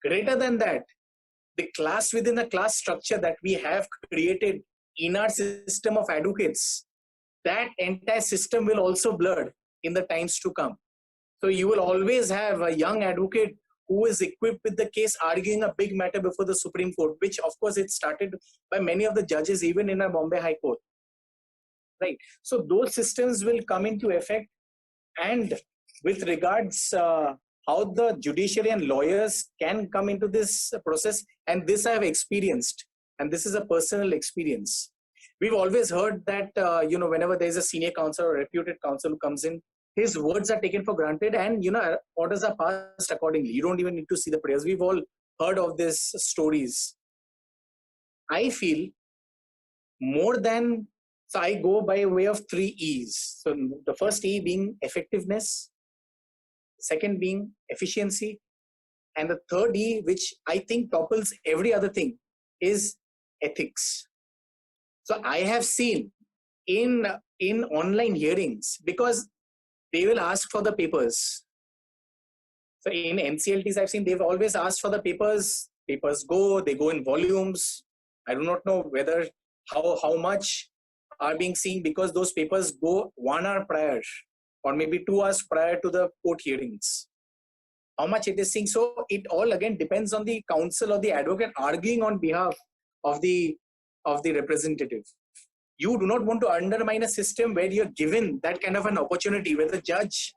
greater than that, the class within the class structure that we have created in our system of advocates, that entire system will also blur in the times to come. So you will always have a young advocate who is equipped with the case arguing a big matter before the Supreme Court, which of course it started by many of the judges even in our Bombay High Court. Right. So those systems will come into effect. And with regards how the judiciary and lawyers can come into this process, and this I have experienced, and this is a personal experience. We've always heard that, whenever there's a senior counsel or reputed counsel who comes in, his words are taken for granted and, orders are passed accordingly. You don't even need to see the prayers. We've all heard of these stories. I feel so I go by way of 3 E's. So the first E being effectiveness, second being efficiency, and the third E, which I think topples every other thing, is ethics. So I have seen in online hearings, because they will ask for the papers. So in NCLTs, I've seen they've always asked for the papers. Papers they go in volumes. I do not know whether how much are being seen, because those papers go 1 hour prior or maybe 2 hours prior to the court hearings. How much it is seen. So it all again depends on the counsel or the advocate arguing on behalf of the representative. You do not want to undermine a system where you're given that kind of an opportunity, where the judge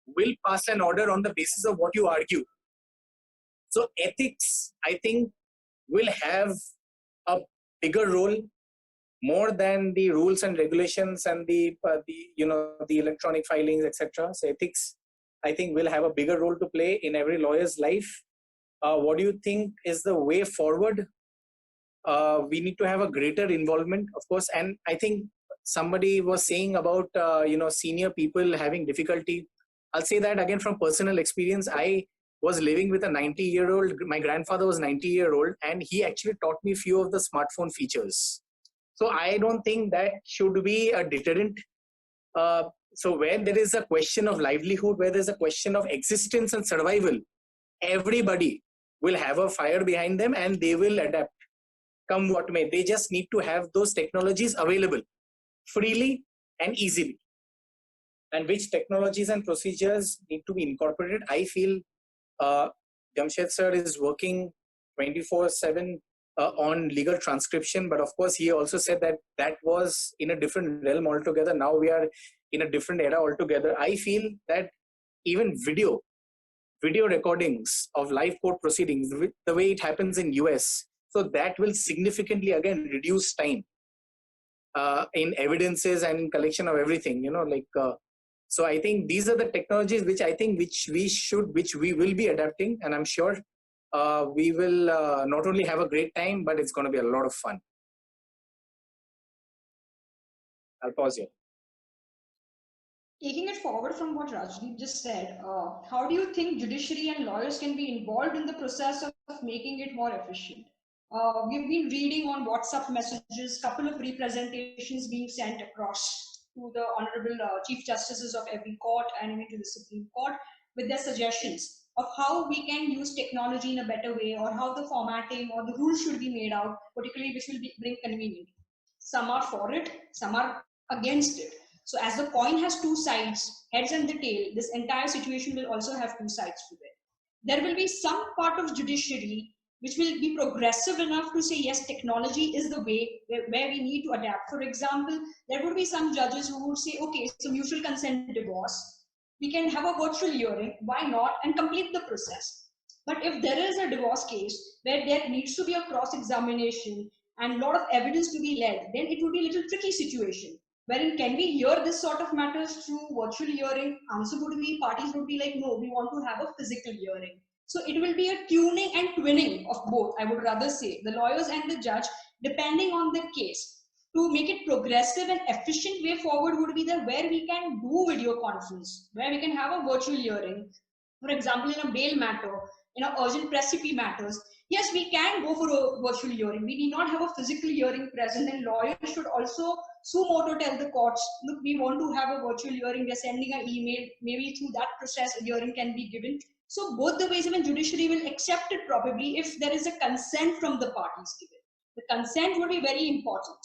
will pass an order on the basis of what you argue. So ethics, I think, will have a bigger role, more than the rules and regulations and the electronic filings, etc. So ethics, I think, will have a bigger role to play in every lawyer's life. What do you think is the way forward? We need to have a greater involvement, of course. And I think somebody was saying about, senior people having difficulty. I'll say that again from personal experience. I was living with a 90-year-old. My grandfather was 90-year-old, and he actually taught me a few of the smartphone features. So I don't think that should be a deterrent. So where there is a question of livelihood, where there's a question of existence and survival, everybody will have a fire behind them and they will adapt, come what may. They just need to have those technologies available freely and easily. And which technologies and procedures need to be incorporated. I feel Jamshed sir is working 24/7 on legal transcription, but of course he also said that was in a different realm altogether. Now we are in a different era altogether. I feel that even video recordings of live court proceedings, the way it happens in US, so that will significantly again reduce time in evidences and in collection of everything, so I think these are the technologies which we will be adapting, and I'm sure we will not only have a great time, but it's going to be a lot of fun. I'll pause here. Taking it forward from what Rajdeep just said, how do you think judiciary and lawyers can be involved in the process of making it more efficient? We've been reading on WhatsApp messages, couple of representations being sent across to the Honorable Chief Justices of every court and even to the Supreme Court with their suggestions of how we can use technology in a better way, or how the formatting or the rules should be made out, particularly which will bring convenience. Some are for it, some are against it. So as the coin has two sides, heads and the tail, this entire situation will also have two sides to it. There will be some part of judiciary which will be progressive enough to say, yes, technology is the way where we need to adapt. For example, there would be some judges who would say, okay, it's a mutual consent divorce. We can have a virtual hearing, why not, and complete the process. But if there is a divorce case where there needs to be a cross-examination and a lot of evidence to be led, then it would be a little tricky situation. Wherein can we hear this sort of matters through virtual hearing? Answer would be, parties would be like, no, we want to have a physical hearing. So it will be a tuning and twinning of both, I would rather say, the lawyers and the judge, depending on the case. To make it progressive and efficient way forward would be the where we can do video conference, where we can have a virtual hearing. For example, in a bail matter, in an urgent precipi matters, yes, we can go for a virtual hearing. We need not have a physical hearing present, and lawyers should also suo motu tell the courts, look, we want to have a virtual hearing, we are sending an email, maybe through that process a hearing can be given. So both the ways, even judiciary will accept it probably if there is a consent from the parties given. The consent would be very important.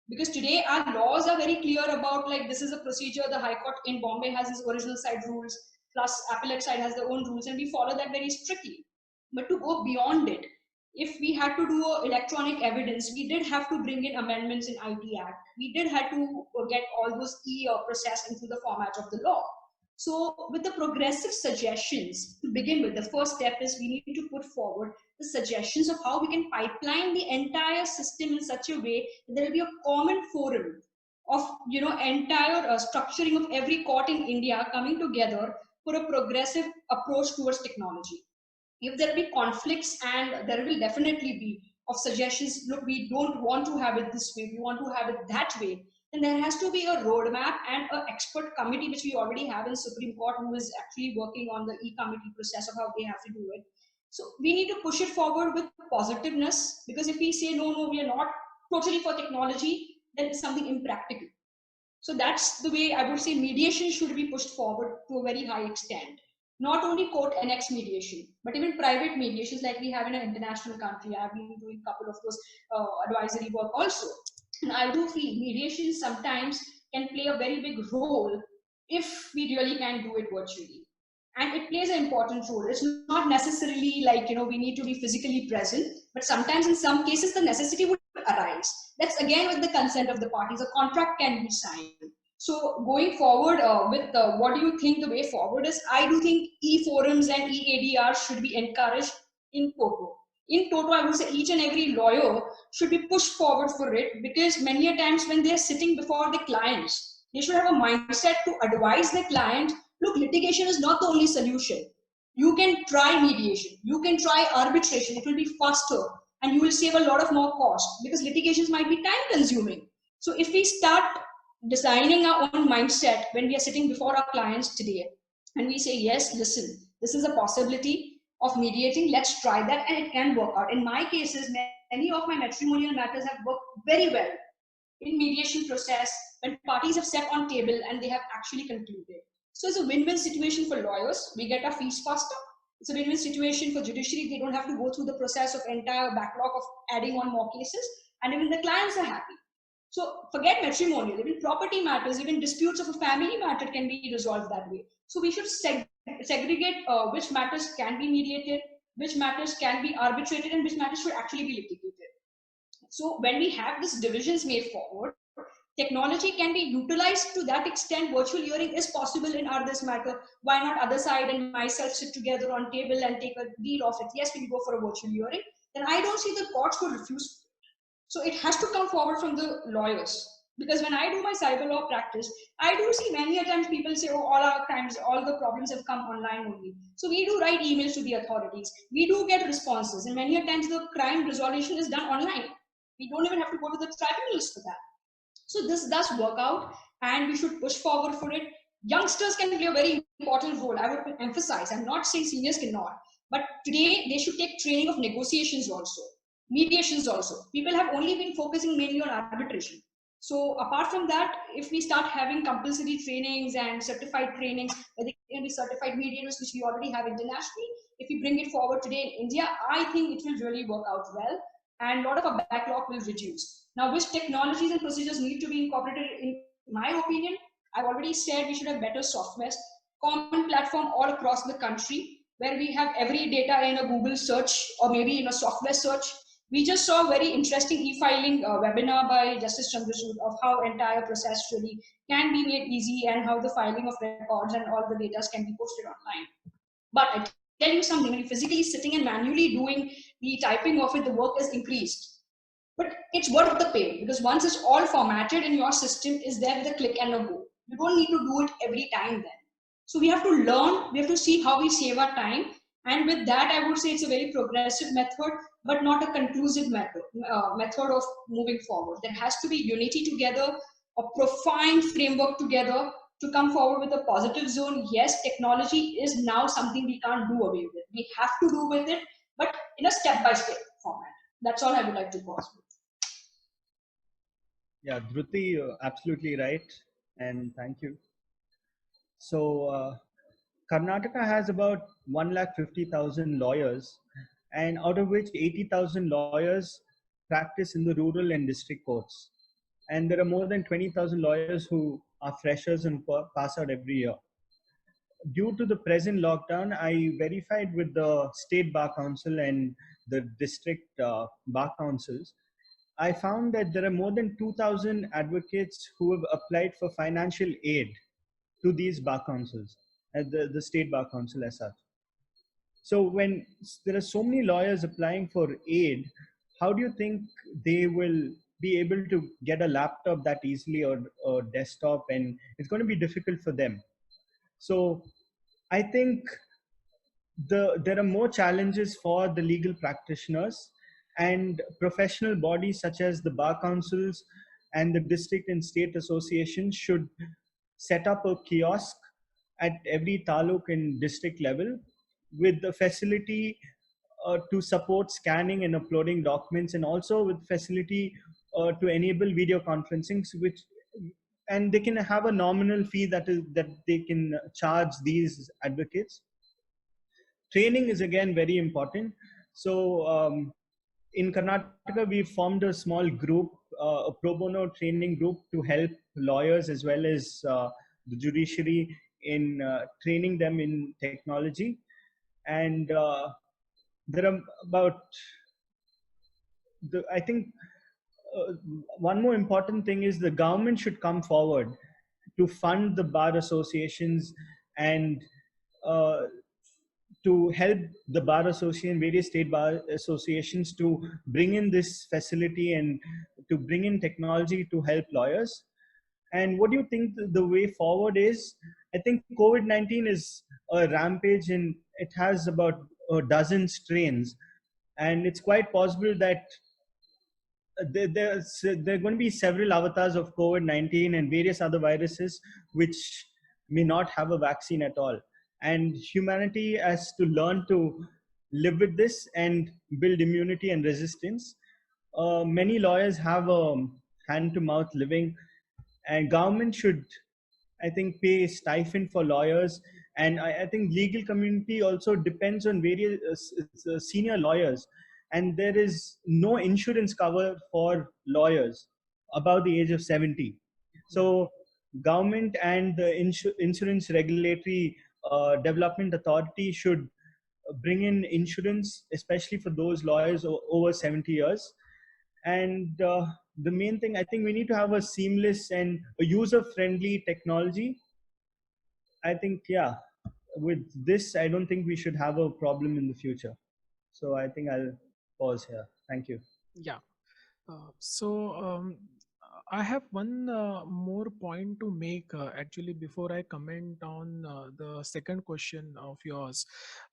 Because today our laws are very clear about, like, this is a procedure, the High Court in Bombay has its original side rules, plus appellate side has their own rules, and we follow that very strictly. But to go beyond it, if we had to do electronic evidence, we did have to bring in amendments in IT Act. We did have to get all those e-process into the format of the law. So with the progressive suggestions, to begin with, the first step is we need to put forward the suggestions of how we can pipeline the entire system in such a way that there will be a common forum of, you know, entire structuring of every court in India coming together for a progressive approach towards technology. If there will be conflicts, and there will definitely be, of suggestions, look, we don't want to have it this way, we want to have it that way, then there has to be a roadmap and an expert committee, which we already have in Supreme Court, who is actually working on the e-committee process of how they have to do it. So we need to push it forward with positiveness, because if we say, no, we are not totally for technology, then it's something impractical. So that's the way I would say mediation should be pushed forward to a very high extent. Not only court annex mediation, but even private mediations like we have in an international country. I've been doing a couple of those advisory work also. And I do feel mediation sometimes can play a very big role if we really can do it virtually. And it plays an important role. It's not necessarily like, we need to be physically present, but sometimes in some cases the necessity would arise. That's again with the consent of the parties. A contract can be signed. So going forward with what do you think the way forward is? I do think e-forums and e-ADR should be encouraged in toto. In toto, I would say each and every lawyer should be pushed forward for it, because many a times when they're sitting before the clients, they should have a mindset to advise the client, look, litigation is not the only solution. You can try mediation. You can try arbitration. It will be faster and you will save a lot of more cost, because litigations might be time consuming. So if we start designing our own mindset when we are sitting before our clients today, and we say, yes, listen, this is a possibility of mediating, let's try that, and it can work out. In my cases, many of my matrimonial matters have worked very well in mediation process when parties have sat on table and they have actually concluded. So it's a win-win situation for lawyers. We get our fees faster. It's a win-win situation for judiciary. They don't have to go through the process of entire backlog of adding on more cases, and even the clients are happy. So forget matrimonial, even property matters, even disputes of a family matter can be resolved that way. So we should segregate which matters can be mediated, which matters can be arbitrated, and which matters should actually be litigated. So when we have these divisions made forward, technology can be utilized to that extent. Virtual hearing is possible in this matter. Why not other side and myself sit together on table and take a deal of it? Yes, we go for a virtual hearing. Then I don't see the courts would refuse. So it has to come forward from the lawyers. Because when I do my cyber law practice, I do see many a times people say, oh, all the problems have come online only. So we do write emails to the authorities. We do get responses. And many a times the crime resolution is done online. We don't even have to go to the tribunals for that. So this does work out, and we should push forward for it. Youngsters can play a very important role. I would emphasize, I'm not saying seniors cannot, but today they should take training of negotiations also. Mediations also. People have only been focusing mainly on arbitration. So apart from that, if we start having compulsory trainings and certified trainings, where they can be certified mediators, which we already have internationally, if we bring it forward today in India, I think it will really work out well, and a lot of our backlog will reduce. Now, which technologies and procedures need to be incorporated my opinion, I've already said we should have better software, common platform all across the country where we have every data in a Google search or maybe in a software search. We just saw a very interesting e-filing webinar by Justice Chandrachud of how entire process really can be made easy and how the filing of records and all the data can be posted online. But I tell you something, when you're physically sitting and manually doing the typing of it, the work is increased. But it's worth the pain because once it's all formatted in your system, is there with a click and a go. You don't need to do it every time then. So we have to learn, we have to see how we save our time. And with that, I would say it's a very progressive method, but not a conclusive method of moving forward. There has to be unity together, a profound framework together to come forward with a positive zone. Yes, technology is now something we can't do away with. We have to do with it, but in a step-by-step format. That's all I would like to pause with. Yeah, Dhruti, you're absolutely right, and thank you. So, Karnataka has about 150,000 lawyers, and out of which 80,000 lawyers practice in the rural and district courts. And there are more than 20,000 lawyers who are freshers and pass out every year. Due to the present lockdown, I verified with the State Bar Council and the district bar councils. I found that there are more than 2,000 advocates who have applied for financial aid to these bar councils, at the State Bar Council as such. So when there are so many lawyers applying for aid, how do you think they will be able to get a laptop that easily or desktop, and it's going to be difficult for them? So I think there are more challenges for the legal practitioners, and professional bodies such as the bar councils and the district and state associations should set up a kiosk at every taluk and district level with the facility to support scanning and uploading documents, and also with facility to enable video conferencing, which and they can have a nominal fee that they can charge these advocates. Training is again very important. So in Karnataka, we formed a small group, a pro bono training group to help lawyers as well as the judiciary in training them in technology. And there are about, I think one more important thing is the government should come forward to fund the bar associations and to help the bar association, various state bar associations to bring in this facility and to bring in technology to help lawyers. And what do you think the way forward is? I think COVID-19 is a rampage and it has about a dozen strains. And it's quite possible that there are going to be several avatars of COVID-19 and various other viruses which may not have a vaccine at all. And humanity has to learn to live with this and build immunity and resistance. Many lawyers have a hand-to-mouth living, and government should, I think, pay stipend for lawyers. And I think legal community also depends on various senior lawyers, and there is no insurance cover for lawyers above the age of 70. So government and the insurance regulatory development authority should bring in insurance, especially for those lawyers over 70 years. And the main thing, I think we need to have a seamless and a user-friendly technology. I think, yeah, with this, I don't think we should have a problem in the future. So I think I'll pause here. Thank you. Yeah. So I have one more point to make actually before I comment on the second question of yours.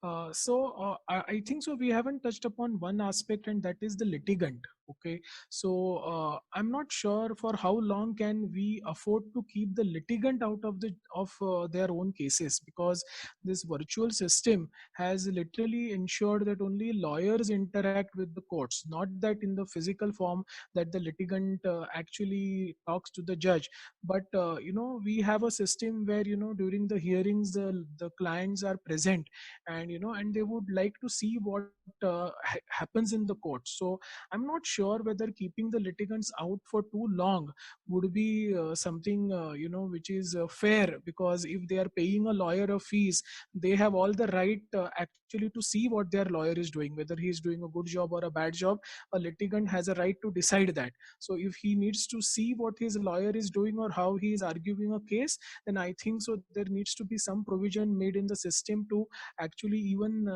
I think so. We haven't touched upon one aspect, and that is the litigant. Okay, so I'm not sure for how long can we afford to keep the litigant out of their own cases, because this virtual system has literally ensured that only lawyers interact with the courts, not that in the physical form that the litigant actually talks to the judge. But we have a system where during the hearings the clients are present, and and they would like to see what happens in the court. So I'm not sure whether keeping the litigants out for too long would be something which is fair, because if they are paying a lawyer a fees, they have all the right actually to see what their lawyer is doing, whether he is doing a good job or a bad job. A litigant has a right to decide that. So if he needs to see what his lawyer is doing or how he is arguing a case, then I think so there needs to be some provision made in the system to actually even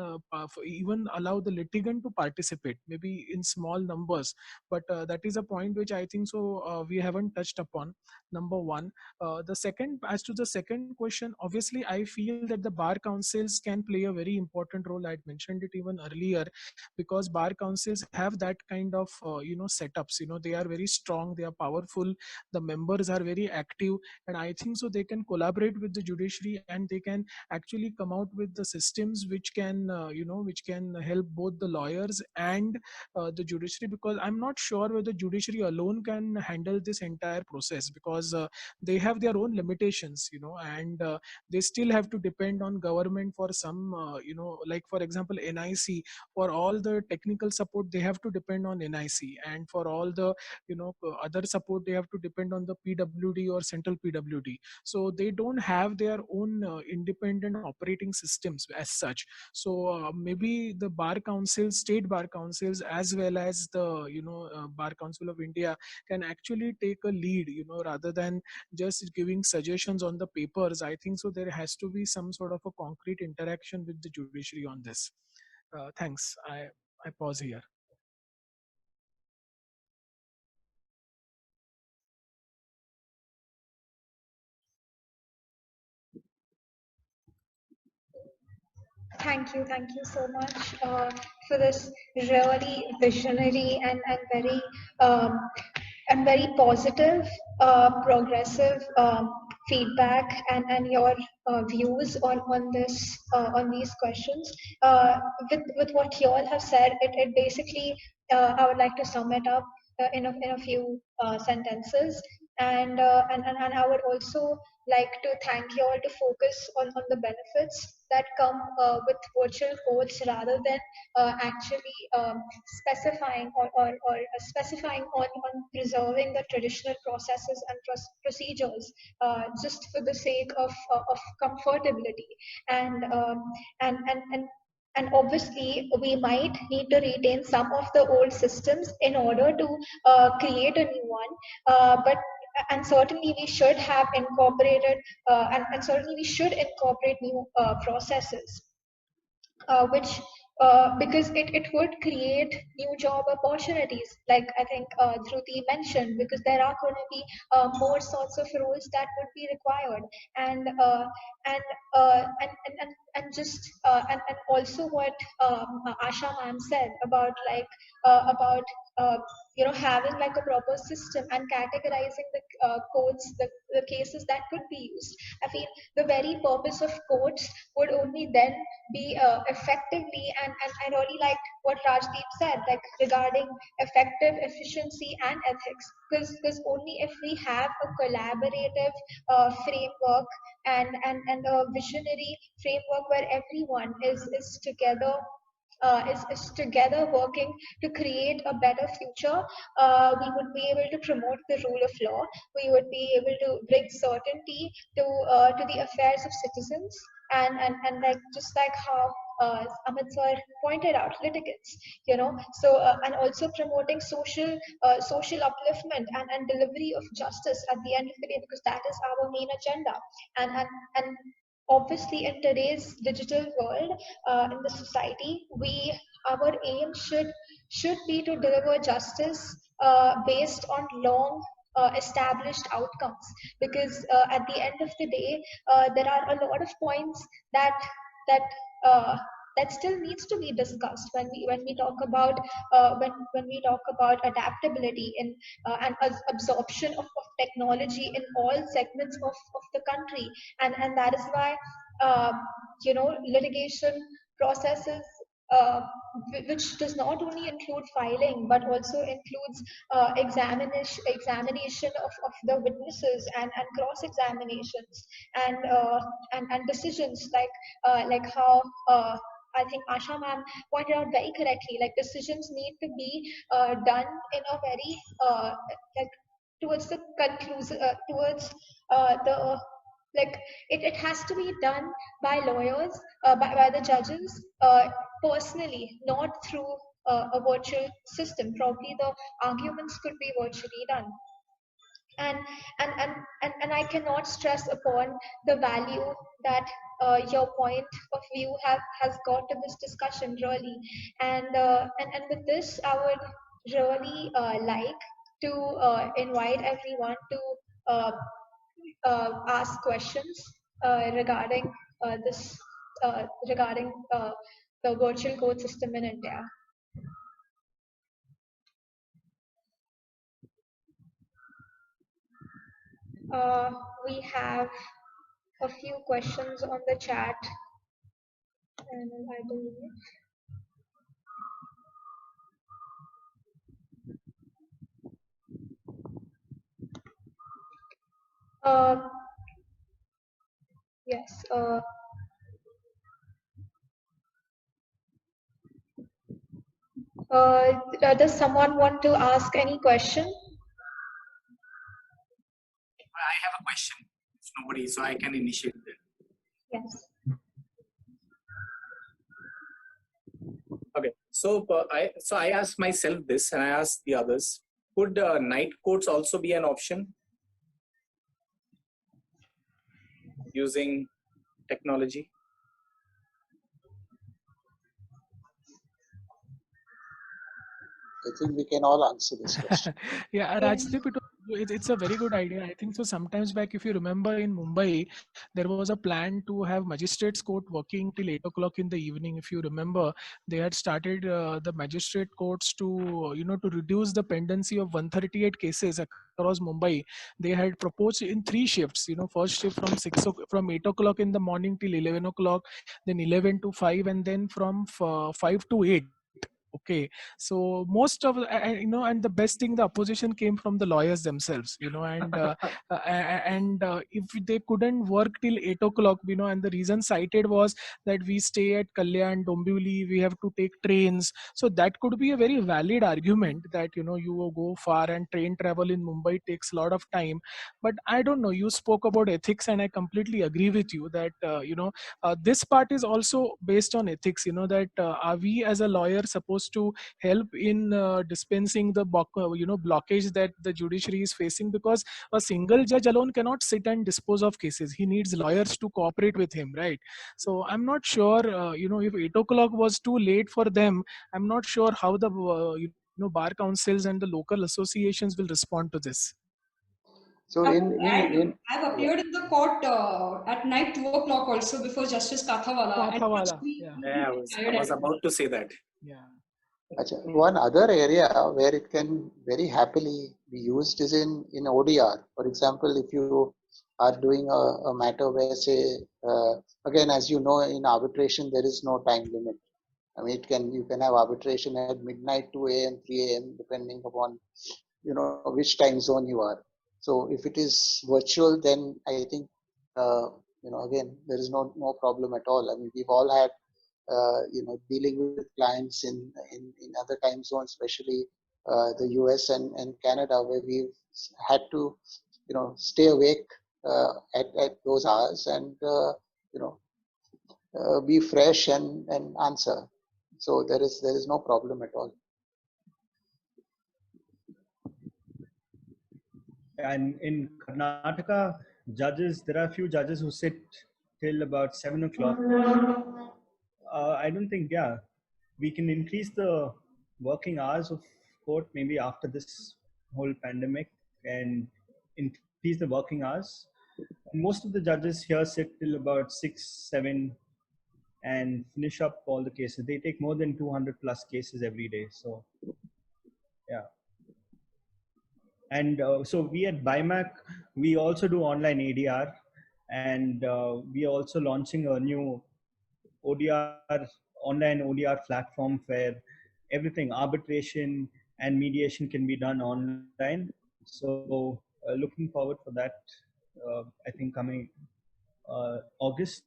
allow the litigant to participate, maybe in small numbers. But that is a point which I think so we haven't touched upon. Number one. The second, as to the second question, obviously I feel that the bar councils can play a very important role. I had mentioned it even earlier, because bar councils have that kind of setups. They are very strong, they are powerful, the members are very active, and I think so they can collaborate with the judiciary, and they can actually come out with the systems which can help both the lawyers and the judiciary, because I'm not sure whether judiciary alone can handle this entire process, because they have their own limitations, and they still have to depend on government for some like for example NIC. For all the technical support they have to depend on NIC, and for all the other support they have to depend on the PWD or central PWD. So they don't have their own independent operating systems as such. So maybe the bar councils, state bar councils, as well as the bar council of India can actually take a lead, rather than just giving suggestions on the papers. I think so there has to be some sort of a concrete interaction with the judiciary on this. Thanks. I pause here. Thank you so much for this really visionary um, and very positive, progressive feedback and your views on these questions. With what you all have said, it basically I would like to sum it up in a few sentences, and I would also like to thank you all to focus on the benefits that come with virtual courts rather than actually specifying or specifying on preserving the traditional processes and procedures just for the sake of comfortability and and obviously we might need to retain some of the old systems in order to create a new one, but and certainly we should have incorporated and certainly we should incorporate new processes which because it would create new job opportunities, like I think Dhruti mentioned, because there are going to be more sorts of roles that would be required, and and, and just and also what Asha ma'am said about about having like a proper system and categorizing the codes, the cases that could be used. I feel the very purpose of courts would only then be effectively, and I really liked what Rajdeep said, like regarding effective efficiency and ethics, because only if we have a collaborative framework and a visionary framework where everyone is together is together working to create a better future, we would be able to promote the rule of law. We would be able to bring certainty to the affairs of citizens, and like just like how Amit sir pointed out, litigants, so and also promoting social upliftment and delivery of justice at the end of the day, because that is our main agenda, and obviously in today's digital world, in the society, our aim should be to deliver justice based on long established outcomes, because at the end of the day there are a lot of points that uh, that still needs to be discussed when we talk about when we talk about adaptability and absorption of technology in all segments of the country, and that is why uh, litigation processes which does not only include filing but also includes examination of the witnesses and cross examinations and decisions like how I think Asha ma'am pointed out very correctly, like decisions need to be done in a very like towards the conclusive, towards the like it has to be done by lawyers, by the judges personally, not through a virtual system. Probably the arguments could be virtually done. And and I cannot stress upon the value that your point of view has got to this discussion really. And with this, I would really like to invite everyone to uh, ask questions regarding this regarding the virtual court system in India. We have a few questions on the chat, and I believe. Uh, yes. Does someone want to ask any question? I have a question. If nobody, so I can initiate that. Yes. Okay. So I asked myself this, and I asked the others: could night courts also be an option using technology? I think we can all answer this question. Yeah, Rajdeep, it's a very good idea. I think so. Sometimes back, if you remember in Mumbai, there was a plan to have magistrates court working till 8 o'clock in the evening. If you remember, they had started the magistrate courts to to reduce the pendency of 138 cases across Mumbai. They had proposed in 3 shifts. First shift from from 8 o'clock in the morning till 11 o'clock, then 11 to 5, and then from 5 to 8. Okay, so most of and the best thing, the opposition came from the lawyers themselves, and if they couldn't work till 8 o'clock, and the reason cited was that we stay at Kalyan, Dombivli, we have to take trains. So that could be a very valid argument that you will go far, and train travel in Mumbai takes a lot of time. But I don't know. You spoke about ethics, and I completely agree with you that this part is also based on ethics. That are we as a lawyer supposed to help in dispensing the blockage that the judiciary is facing, because a single judge alone cannot sit and dispose of cases. He needs lawyers to cooperate with him, right? So I'm not sure if 8 o'clock was too late for them. I'm not sure how the bar councils and the local associations will respond to this. So I've appeared in the court at night 2 o'clock also before Justice Kathawala. And Yeah, I was about to say that. Yeah. One other area where it can very happily be used is in ODR. For example, if you are doing a matter where, say, again, as you know, in arbitration there is no time limit. I mean, you can have arbitration at midnight, 2 a.m., 3 a.m., depending upon which time zone you are. So if it is virtual, then I think again there is no problem at all. I mean, we've all had dealing with clients in other time zones, especially the US and Canada, where we've had to stay awake at those hours and be fresh and answer. So there is no problem at all. And in Karnataka, there are a few judges who sit till about 7 o'clock. I don't think, we can increase the working hours of court maybe after this whole pandemic and increase the working hours. And most of the judges here sit till about 6, 7 and finish up all the cases. They take more than 200 plus cases every day. So, yeah. And so we at BIMAC, we also do online ADR, and we are also launching a new ODR, online ODR platform where everything, arbitration and mediation, can be done online. So looking forward for that, I think coming August.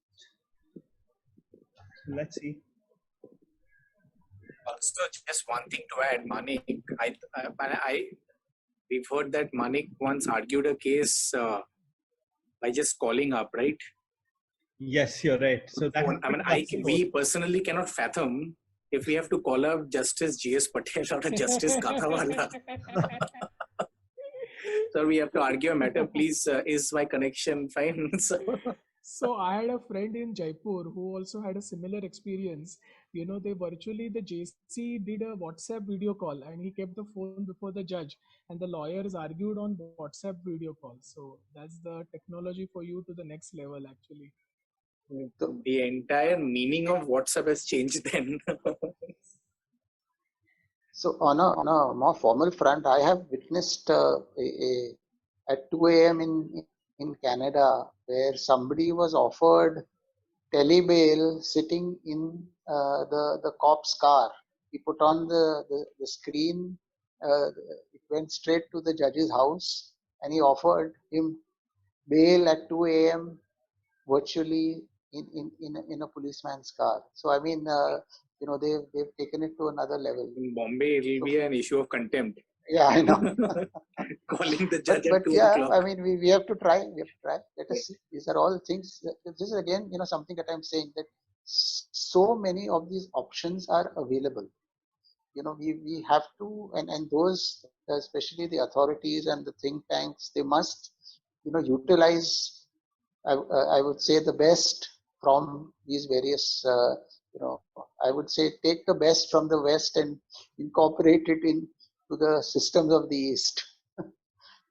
So let's see. Also, just one thing to add, Manik. We've heard that Manik once argued a case by just calling up, right? Yes, you're right. So that I mean, we personally cannot fathom if we have to call up Justice G.S. Patel or Justice Gathawala. So we have to argue a matter. Please, is my connection fine? So I had a friend in Jaipur who also had a similar experience. You know, the JC did a WhatsApp video call and he kept the phone before the judge and the lawyers argued on WhatsApp video call. So that's the technology for you to the next level actually. The entire meaning of WhatsApp has changed then. So on a more formal front, I have witnessed at 2 a.m. in Canada where somebody was offered telebail sitting in the cop's car. He put on the screen, it went straight to the judge's house, and he offered him bail at 2 a.m. virtually in a policeman's car. So I mean, they've taken it to another level. In Bombay, it will be an issue of contempt. Yeah, I know. Calling the judge but at 2 yeah, o'clock. I mean, we have to try. We have to try. Let us see. These are all things. This is again, something that I'm saying that so many of these options are available. We have to, and those, especially the authorities and the think tanks, they must, utilize, I would say, the best from these various, I would say, take the best from the West and incorporate it into the systems of the East.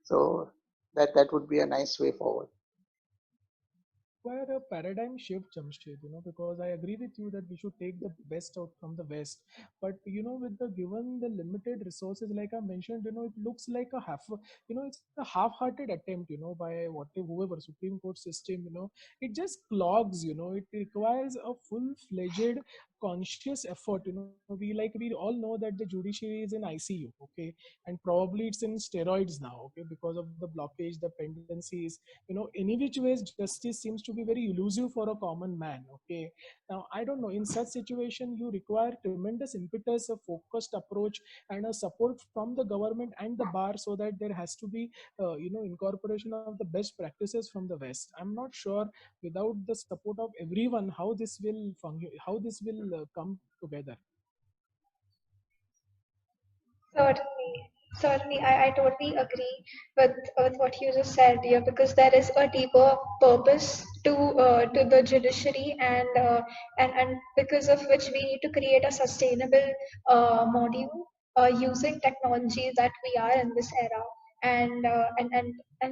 So that would be a nice way forward. Require a paradigm shift, Jamshed, because I agree with you that we should take the best out from the West. But with the given the limited resources, like I mentioned, it looks like it's a half-hearted attempt, by whoever Supreme Court system, it just clogs, it requires a full-fledged conscious effort. We all know that the judiciary is in ICU, okay, and probably it's in steroids now, okay, because of the blockage, the pendencies, any which ways justice seems to be very elusive for a common man. Okay, now I don't know, in such situation you require tremendous impetus, a focused approach, and a support from the government and the bar, so that there has to be incorporation of the best practices from the West. I'm not sure without the support of everyone how this will come together. Certainly, I totally agree with what you just said, dear, because there is a deeper purpose to the judiciary, and because of which we need to create a sustainable module using technology that we are in this era, and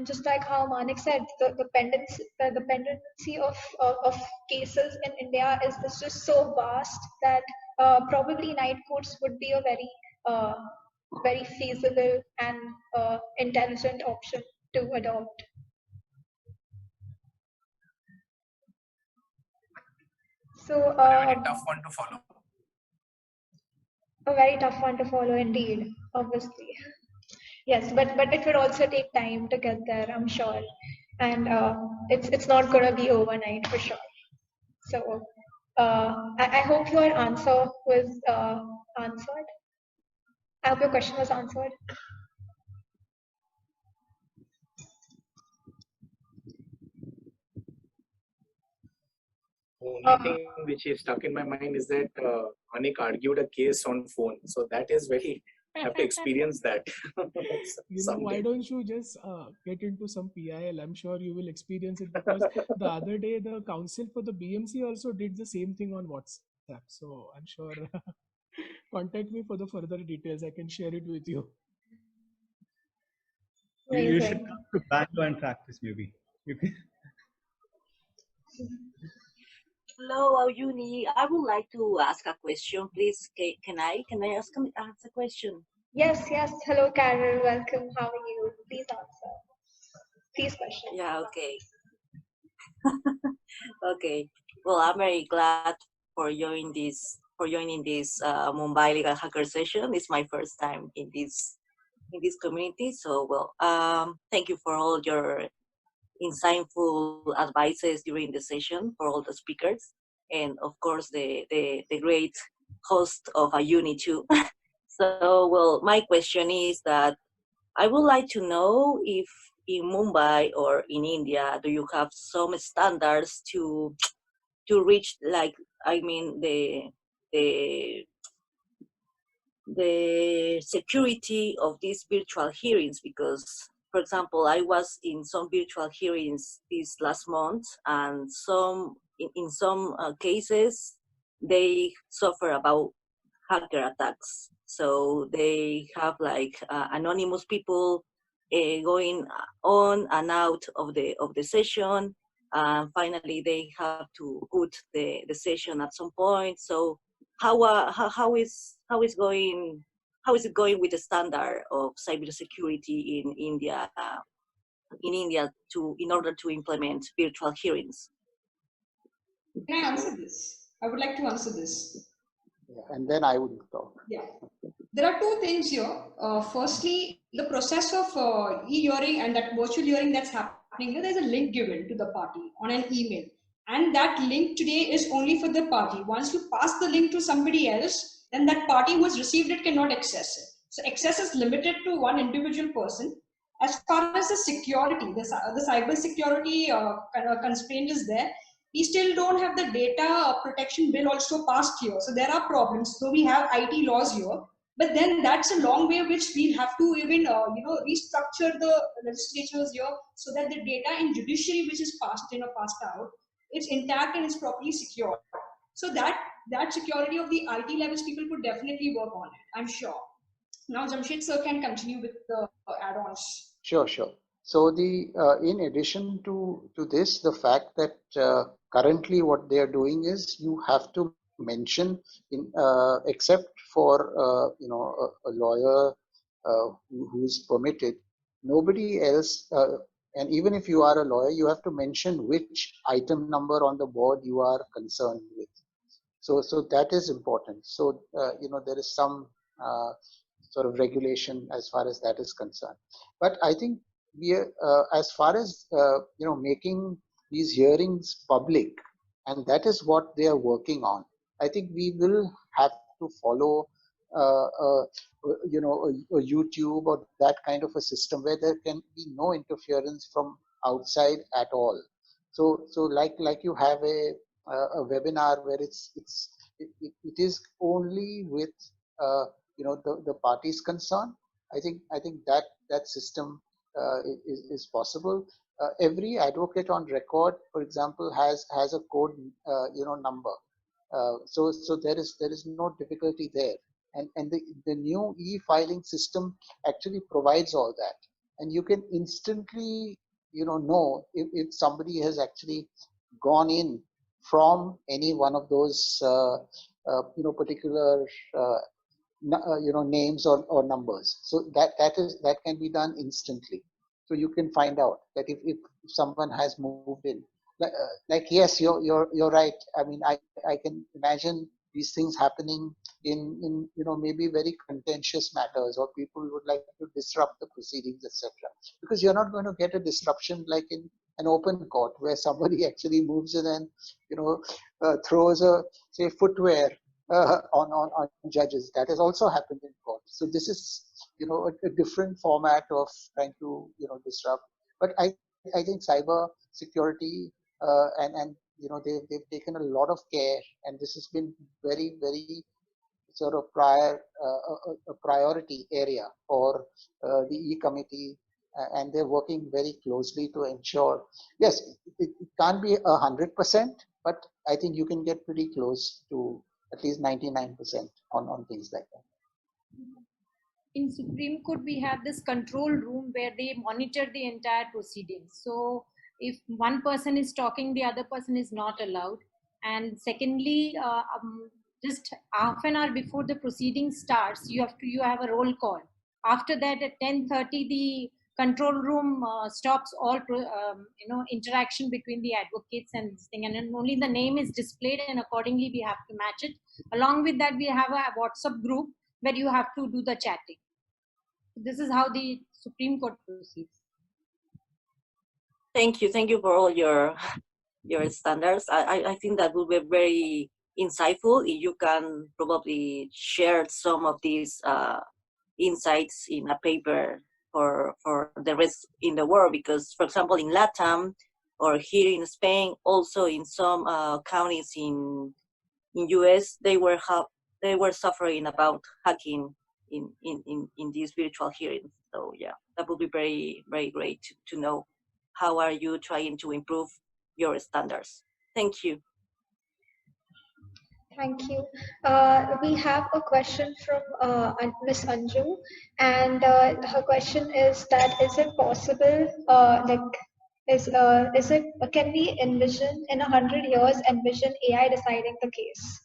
just like how Manik said, the pendency of cases in India is just so vast that probably night courts would be a uh, very feasible and intelligent option to adopt. So A very tough one to follow. a very tough one to follow indeed, obviously. Yes, but it would also take time to get there, I'm sure, and it's not gonna be overnight for sure. So I hope your answer was answered. I hope your question was answered. Only thing which is stuck in my mind is that Manik argued a case on phone. So that is very, I have to experience that. Why don't you just get into some PIL? I'm sure you will experience it, because the other day the counsel for the BMC also did the same thing on WhatsApp. So I'm sure contact me for the further details. I can share it with you. You should come to Bangalore and practice, maybe. You can. Hello, Uni. I would like to ask a question, please. Can I ask a question? Yes. Hello, Carol. Welcome. How are you? Please answer. Please question. Yeah. Okay. Okay. Well, I'm very glad for joining this Mumbai Legal Hacker Session. It's my first time in this community. So, thank you for all your insightful advices during the session, for all the speakers, and of course the great host of a uni too. So, well, my question is that I would like to know if in Mumbai or in India, do you have some standards to reach, like, I mean, the the security of these virtual hearings? Because, for example, I was in some virtual hearings this last month, and in some cases they suffer about hacker attacks. So they have like anonymous people going on and out of the session. Finally, they have to put the session at some point. So how is it going with the standard of cybersecurity in India in order to implement virtual hearings? Can I answer this? I would like to answer this. Yeah, and then I would talk. Yeah. There are two things here. Firstly, the process of e-hearing and that virtual hearing that's happening, there's a link given to the party on an email. And that link today is only for the party. Once you pass the link to somebody else, then that party who has received it cannot access it. So access is limited to one individual person. As far as the security, the cyber security constraint is there, we still don't have the data protection bill also passed here. So there are problems. So we have IT laws here, but then that's a long way which we have to even restructure the legislatures here so that the data in judiciary which is passed in or passed out is intact and is properly secured. So that security of the IT levels, people could definitely work on it, I'm sure. Now Jamshed sir can continue with the add-ons. Sure, sure. So in addition to this, the fact that currently what they are doing is you have to mention except for a lawyer who's permitted, nobody else. And even if you are a lawyer, you have to mention which item number on the board you are concerned with. So that is important. So there is some sort of regulation as far as that is concerned. But I think we are, as far as making these hearings public, and that is what they are working on. I think we will have to follow a YouTube or that kind of a system where there can be no interference from outside at all. So like you have a webinar where it is only with the parties concerned. I think that system is possible. Every advocate on record, for example, has a code number. So there is no difficulty there, and the new e-filing system actually provides all that, and you can instantly know if somebody has actually gone in from any one of those particular names or numbers. So that can be done instantly. So you can find out that if someone has moved in, like yes, you're right. I mean, I can imagine these things happening in maybe very contentious matters, or people would like to disrupt the proceedings, etc. Because you're not going to get a disruption like in an open court where somebody actually moves in and throws a say footwear on judges. That has also happened in court. So this is a different format of trying to disrupt. But I think cyber security and they've taken a lot of care, and this has been very, very sort of a priority area for the E-committee, and they're working very closely to ensure. Yes, it can't be 100%, but I think you can get pretty close to at least 99% on things like that. In Supreme Court, we have this control room where they monitor the entire proceedings. So if one person is talking, the other person is not allowed. And secondly, just half an hour before the proceeding starts, you have a roll call. After that, at 10:30, the control room stops all interaction between the advocates and this thing, and then only the name is displayed, and accordingly we have to match it. Along with that, we have a WhatsApp group where you have to do the chatting. This is how the Supreme Court proceeds. Thank you for all your standards. I think that will be very insightful if you can probably share some of these insights in a paper for the rest in the world. Because, for example, in Latam or here in Spain, also in some counties in US, they were suffering about hacking in these virtual hearings. So yeah, that would be very, very great to know. How are you trying to improve your standards? Thank you. Thank you. We have a question from Miss Anju, and her question is that is it possible, is it can we envision in 100 years envision AI deciding the case?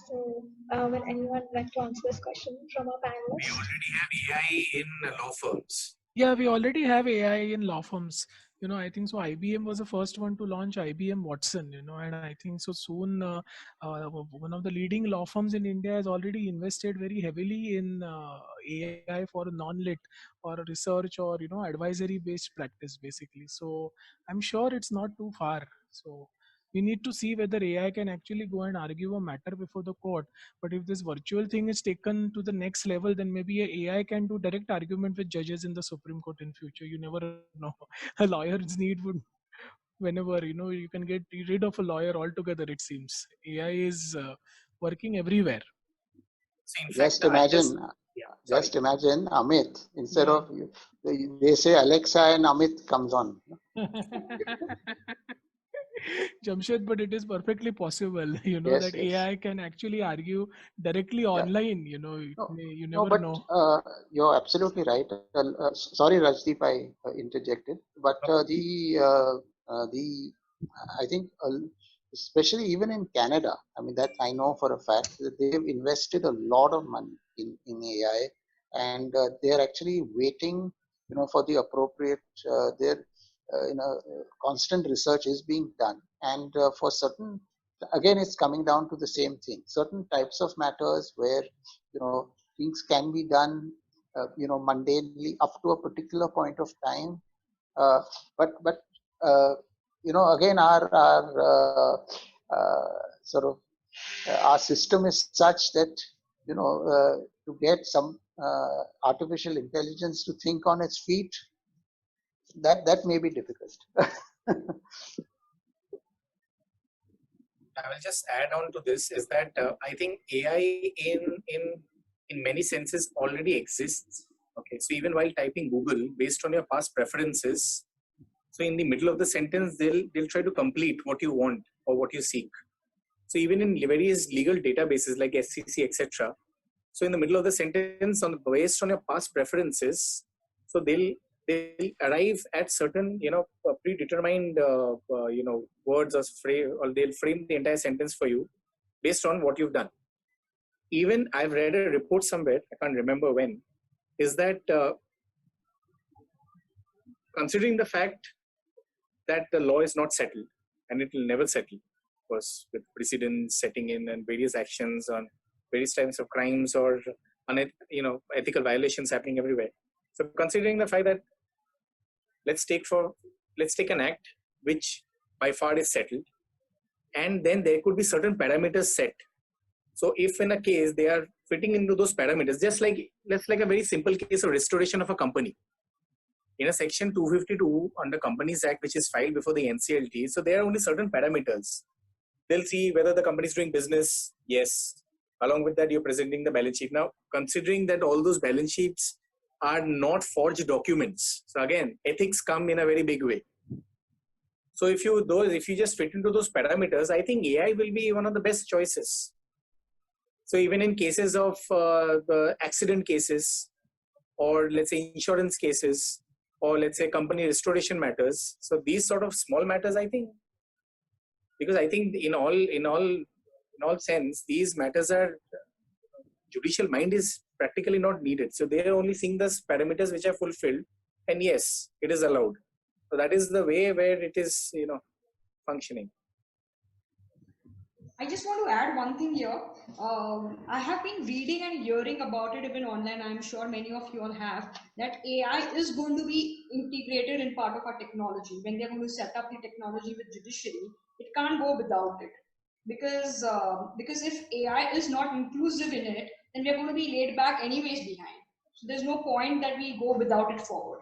So, would anyone like to answer this question from our We panelists? already have AI in law firms. Yeah, we already have AI in law firms. I think so. IBM was the first one to launch IBM Watson. And I think so soon. One of the leading law firms in India has already invested very heavily in AI for non-lit or research or advisory-based practice, basically. So I'm sure it's not too far. So we need to see whether AI can actually go and argue a matter before the court. But if this virtual thing is taken to the next level, then maybe a AI can do direct argument with judges in the Supreme Court in future. You never know. A lawyer's need would, whenever you can get rid of a lawyer altogether. It seems AI is working everywhere. So in fact, Just imagine, sorry. just imagine Amit, instead of, they say Alexa and Amit comes on. Jamshed, but it is perfectly possible, Yes, that yes. AI can actually argue directly Yeah. online. No, You no, never but know. you're absolutely right. Sorry, Rajdeep, I interjected. But I think, especially even in Canada, I mean, that I know for a fact that they've invested a lot of money in AI, and they're actually waiting, for the appropriate. Their, constant research is being done, and for certain, again, it's coming down to the same thing. Certain types of matters where, things can be done, mundanely up to a particular point of time, uh, but again, sort of our system is such that, to get some artificial intelligence to think on its feet, that may be difficult. I will just add on to this is that I think AI in many senses already exists. Okay, so even while typing Google, based on your past preferences, so in the middle of the sentence, they'll try to complete what you want or what you seek. So even in various legal databases like SCC, etc. So in the middle of the sentence, based on your past preferences, so they'll arrive at certain predetermined words or phrase, or they'll frame the entire sentence for you based on what you've done. Even I've read a report somewhere, I can't remember when, is that considering the fact that the law is not settled and it will never settle, because with precedents setting in and various actions on various types of crimes or ethical violations happening everywhere. So considering the fact that let's take an act which by far is settled, and then there could be certain parameters set. So if in a case they are fitting into those parameters, just like let's like a very simple case of restoration of a company. In a section 252 under Companies Act, which is filed before the NCLT, so there are only certain parameters. They'll see whether the company is doing business. Yes. Along with that, you're presenting the balance sheet. Now, considering that all those balance sheets are not forged documents, so again, ethics come in a very big way. So if you just fit into those parameters, I think AI will be one of the best choices. So even in cases of the accident cases, or let's say insurance cases, or let's say company restoration matters. So these sort of small matters, I think, because I think in all sense, these matters are judicial mind is practically not needed. So they are only seeing the parameters which are fulfilled, and yes, it is allowed. So that is the way where it is, functioning. I just want to add one thing here. I have been reading and hearing about it even online. I'm sure many of you all have, that AI is going to be integrated in part of our technology. When they're going to set up the technology with judiciary, it can't go without it. because if AI is not inclusive in it, then we're going to be laid back anyways behind. So there's no point that we go without it forward.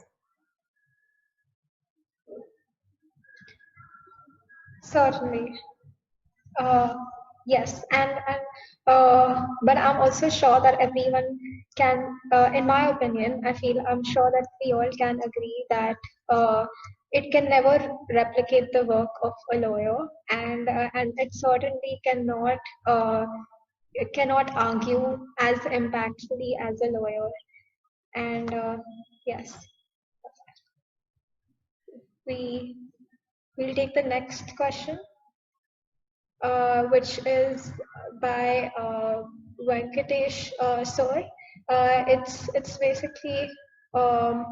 Certainly. Uh, yes, but I'm also sure that everyone can, in my opinion, I'm sure that we all can agree that it can never replicate the work of a lawyer, and it certainly cannot argue as impactfully as a lawyer. And yes, we will take the next question. Which is by Venkatesh sir. It's basically um,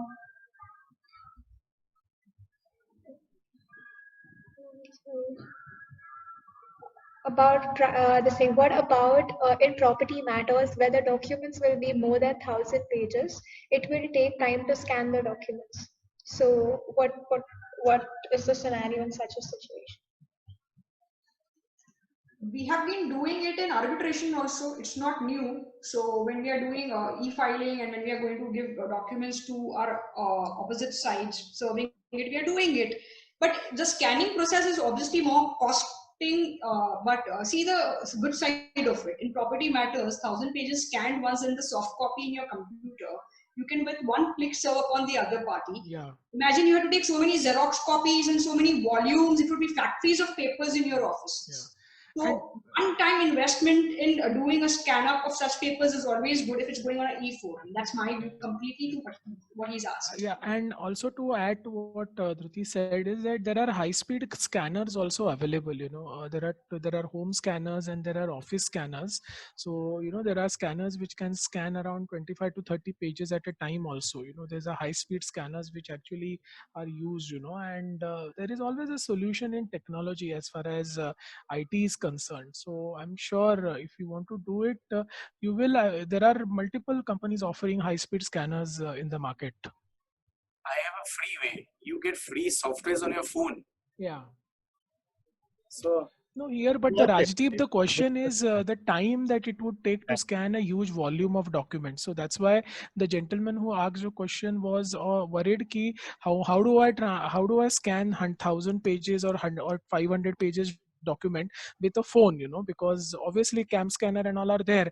about the same. What about in property matters where the documents will be more than 1,000 pages? It will take time to scan the documents. So what is the scenario in such a situation? We have been doing it in arbitration also. It's not new. So when we are doing e-filing and when we are going to give documents to our opposite sides serving it, we are doing it. But the scanning process is obviously more costing. But see the good side of it. In property matters, 1,000 pages scanned once in the soft copy in your computer, you can with one click serve upon the other party. Yeah. Imagine you have to take so many Xerox copies and so many volumes. It would be factories of papers in your offices. Yeah. So one-time investment in doing a scan-up of such papers is always good if it's going on an e-forum. That's my view completely to what he's asked. Yeah, and also to add to what Dhruti said is that there are high-speed scanners also available. There are home scanners and there are office scanners. So there are scanners which can scan around 25 to 30 pages at a time. Also, there's a high-speed scanners which actually are used. And there is always a solution in technology as far as IT is concerned. So I'm sure if you want to do it, you will. There are multiple companies offering high-speed scanners in the market. I have a free way. You get free softwares on your phone. Yeah. So no here, but Rajdeep, the question is the time that it would take to scan a huge volume of documents. So that's why the gentleman who asked the question was worried ki how do I scan 1,000 pages or 100 or 500 pages document with a phone, because obviously cam scanner and all are there.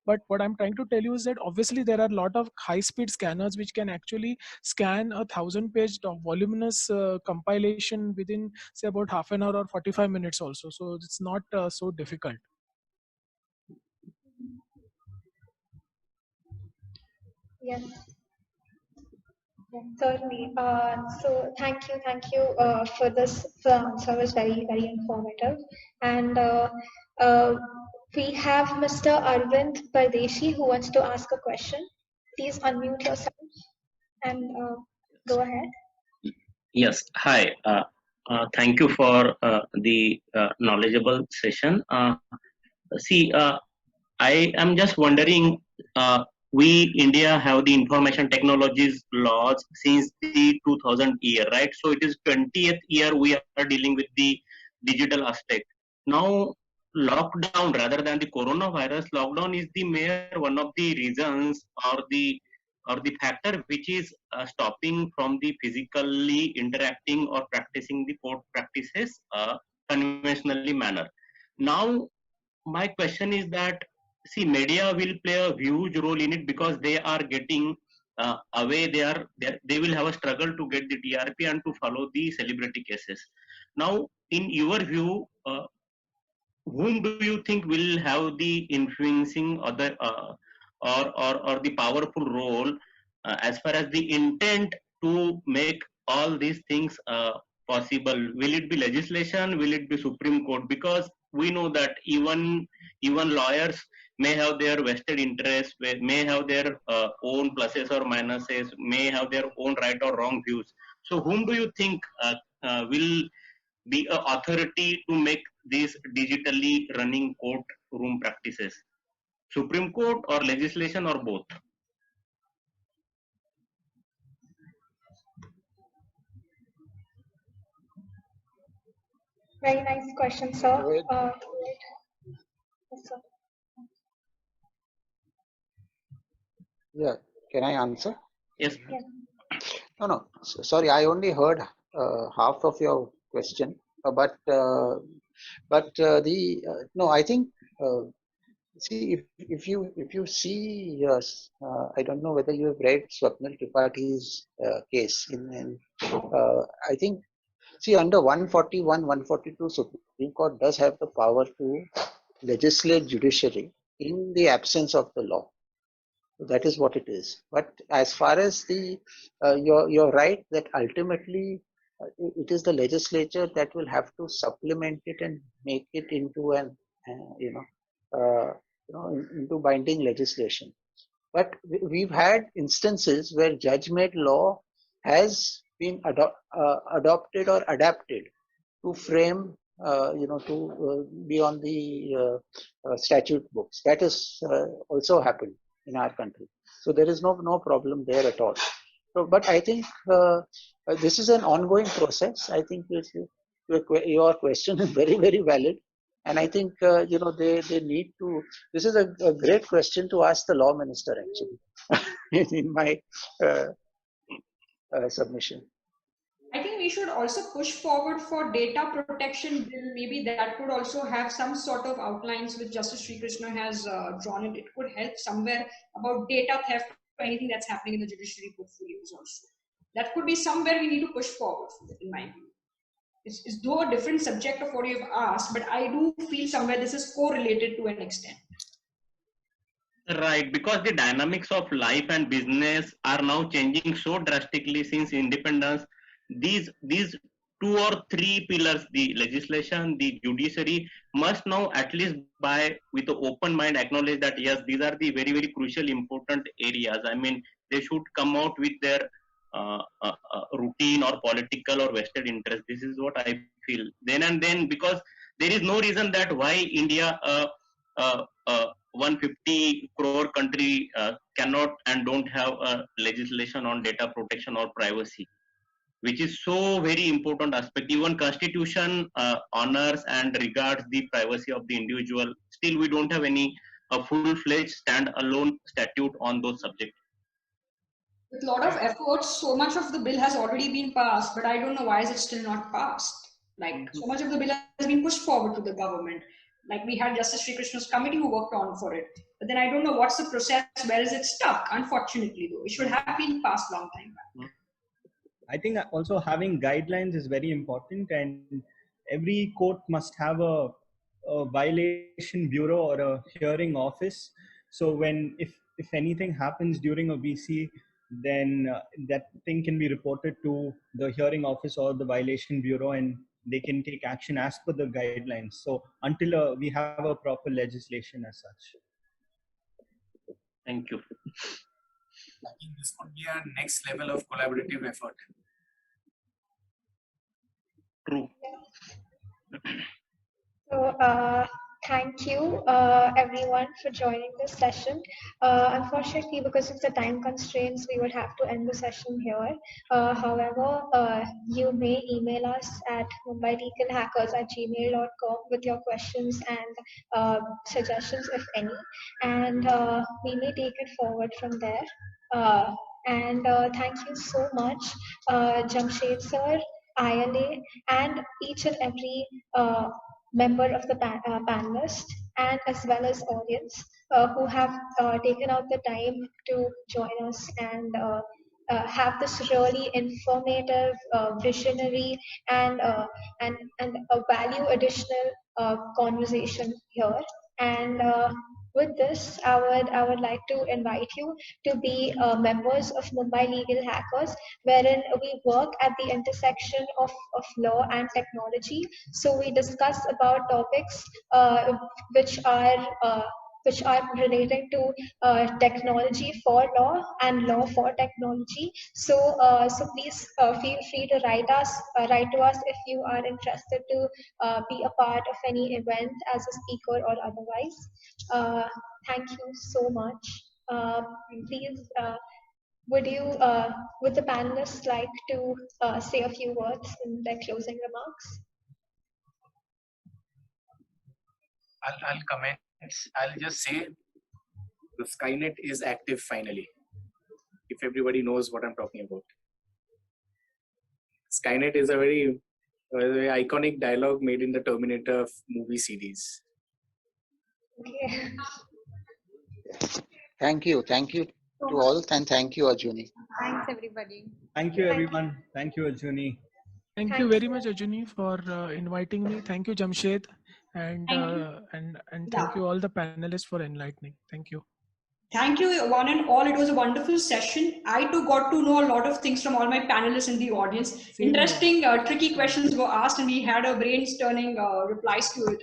But what I'm trying to tell you is that obviously there are a lot of high-speed scanners which can actually scan 1,000-page voluminous compilation within, say, about half an hour or 45 minutes also. So it's not so difficult. Yes. Certainly. So thank you for this. The answer was very, very informative. And we have Mr. Arvind Pardeshi who wants to ask a question. Please unmute yourself and go ahead. Yes. Hi. Thank you for the knowledgeable session. I am just wondering, we India have the information technologies laws since the 2000 year, right? So it is 20th year we are dealing with the digital aspect. Now, lockdown rather than the coronavirus, lockdown is the one of the reasons or the factor which is stopping from the physically interacting or practicing the court practices conventionally manner. Now, my question is that, see, media will play a huge role in it because they are getting away. They will have a struggle to get the TRP and to follow the celebrity cases. Now, in your view, whom do you think will have the influencing other or the powerful role as far as the intent to make all these things possible? Will it be legislation? Will it be Supreme Court? Because we know that even lawyers may have their vested interests, may have their own pluses or minuses, may have their own right or wrong views. So whom do you think will be an authority to make these digitally running courtroom practices? Supreme Court or legislation or both? Very nice question, sir. Rohit, Yes, sir. yeah, can I answer? Yes. Yeah. No. Sorry, I only heard half of your question, the no, I think see if you see yes, I don't know whether you have read Swapnil Tripathi's case I think see under 141, 142 Supreme Court does have the power to legislate judiciary in the absence of the law. That is what it is. But as far as the you're right that ultimately it is the legislature that will have to supplement it and make it into an into binding legislation. But we've had instances where judge-made law has been adopted or adapted to frame, to be on the statute books. That has also happened in our country. So there is no problem there at all. So, but I think this is an ongoing process. I think your question is very valid, and I think they need to. This is a great question to ask the law minister actually, in my submission. I think we should also push forward for data protection bill. Maybe that could also have some sort of outlines which Justice Sri Krishna has drawn it. It could help somewhere about data theft or anything that's happening in the judiciary portfolios also. That could be somewhere we need to push forward, in my view. It's though a different subject of what you've asked, but I do feel somewhere this is correlated to an extent. Right, because the dynamics of life and business are now changing so drastically since independence. These two or three pillars, the legislation, the judiciary, must now at least by with an open mind acknowledge that yes, these are the very crucial important areas. I mean, they should come out with their routine or political or vested interest. This is what I feel. Then and then, because there is no reason that why India. 150 crore country cannot and don't have a legislation on data protection or privacy, which is so very important aspect. Even constitution honors and regards the privacy of the individual. Still we don't have any full-fledged stand-alone statute on those subjects. With a lot of efforts, so much of the bill has already been passed, but I don't know why is it still not passed. Like so much of the bill has been pushed forward to the government. Like we had Justice Sri Krishna's committee who worked on for it. But then I don't know what's the process, where is it stuck? Unfortunately though, it should have been passed long time back. I think also having guidelines is very important, and every court must have a violation bureau or a hearing office. So if anything happens during a VC, then that thing can be reported to the hearing office or the violation bureau, and they can take action as per the guidelines. So until we have a proper legislation as such. Thank you. I think this could be our next level of collaborative effort. True. So, thank you everyone for joining this session. Unfortunately, because of the time constraints, we would have to end the session here. However, you may email us at mumbailegalhackers@gmail.com with your questions and suggestions, if any, and we may take it forward from there. And thank you so much, Jamshed sir, ILA, and each and every member of the panelists, and as well as audience who have taken out the time to join us and have this really informative, visionary, and a value additional conversation here. And with this, I would like to invite you to be members of Mumbai Legal Hackers, wherein we work at the intersection of law and technology. So we discuss about topics which are related to technology for law and law for technology. So please feel free to write to us if you are interested to be a part of any event as a speaker or otherwise. Thank you so much. Please, would the panelists like to say a few words in their closing remarks? I'll comment. I'll just say the Skynet is active finally. If everybody knows what I'm talking about. Skynet is a very iconic dialogue made in the Terminator movie series. Okay. Thank you to all, and thank you, Ajuni. Thanks, everybody. Thank you, everyone. Thank you, Ajuni. Thank you very much, Ajuni, for inviting me. Thank you, Jamshed, and thank you all the panelists for enlightening. Thank you. Thank you, one and all. It was a wonderful session. I too got to know a lot of things from all my panelists in the audience. Same Interesting, tricky questions were asked, and we had a brain-turning replies to it.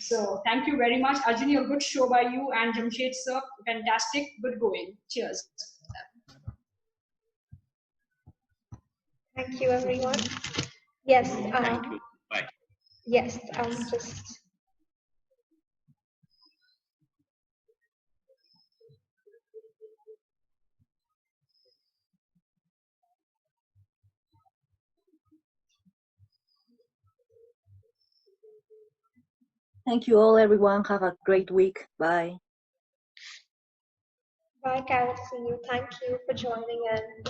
So, thank you very much, Ajani. A good show by you, and Jamshed sir, fantastic, good going. Cheers. Thank you, everyone. Yes. Thank you. Bye. Yes. Just. Thank you all, everyone. Have a great week. Bye. Bye, Carol. See you. Thank you for joining in.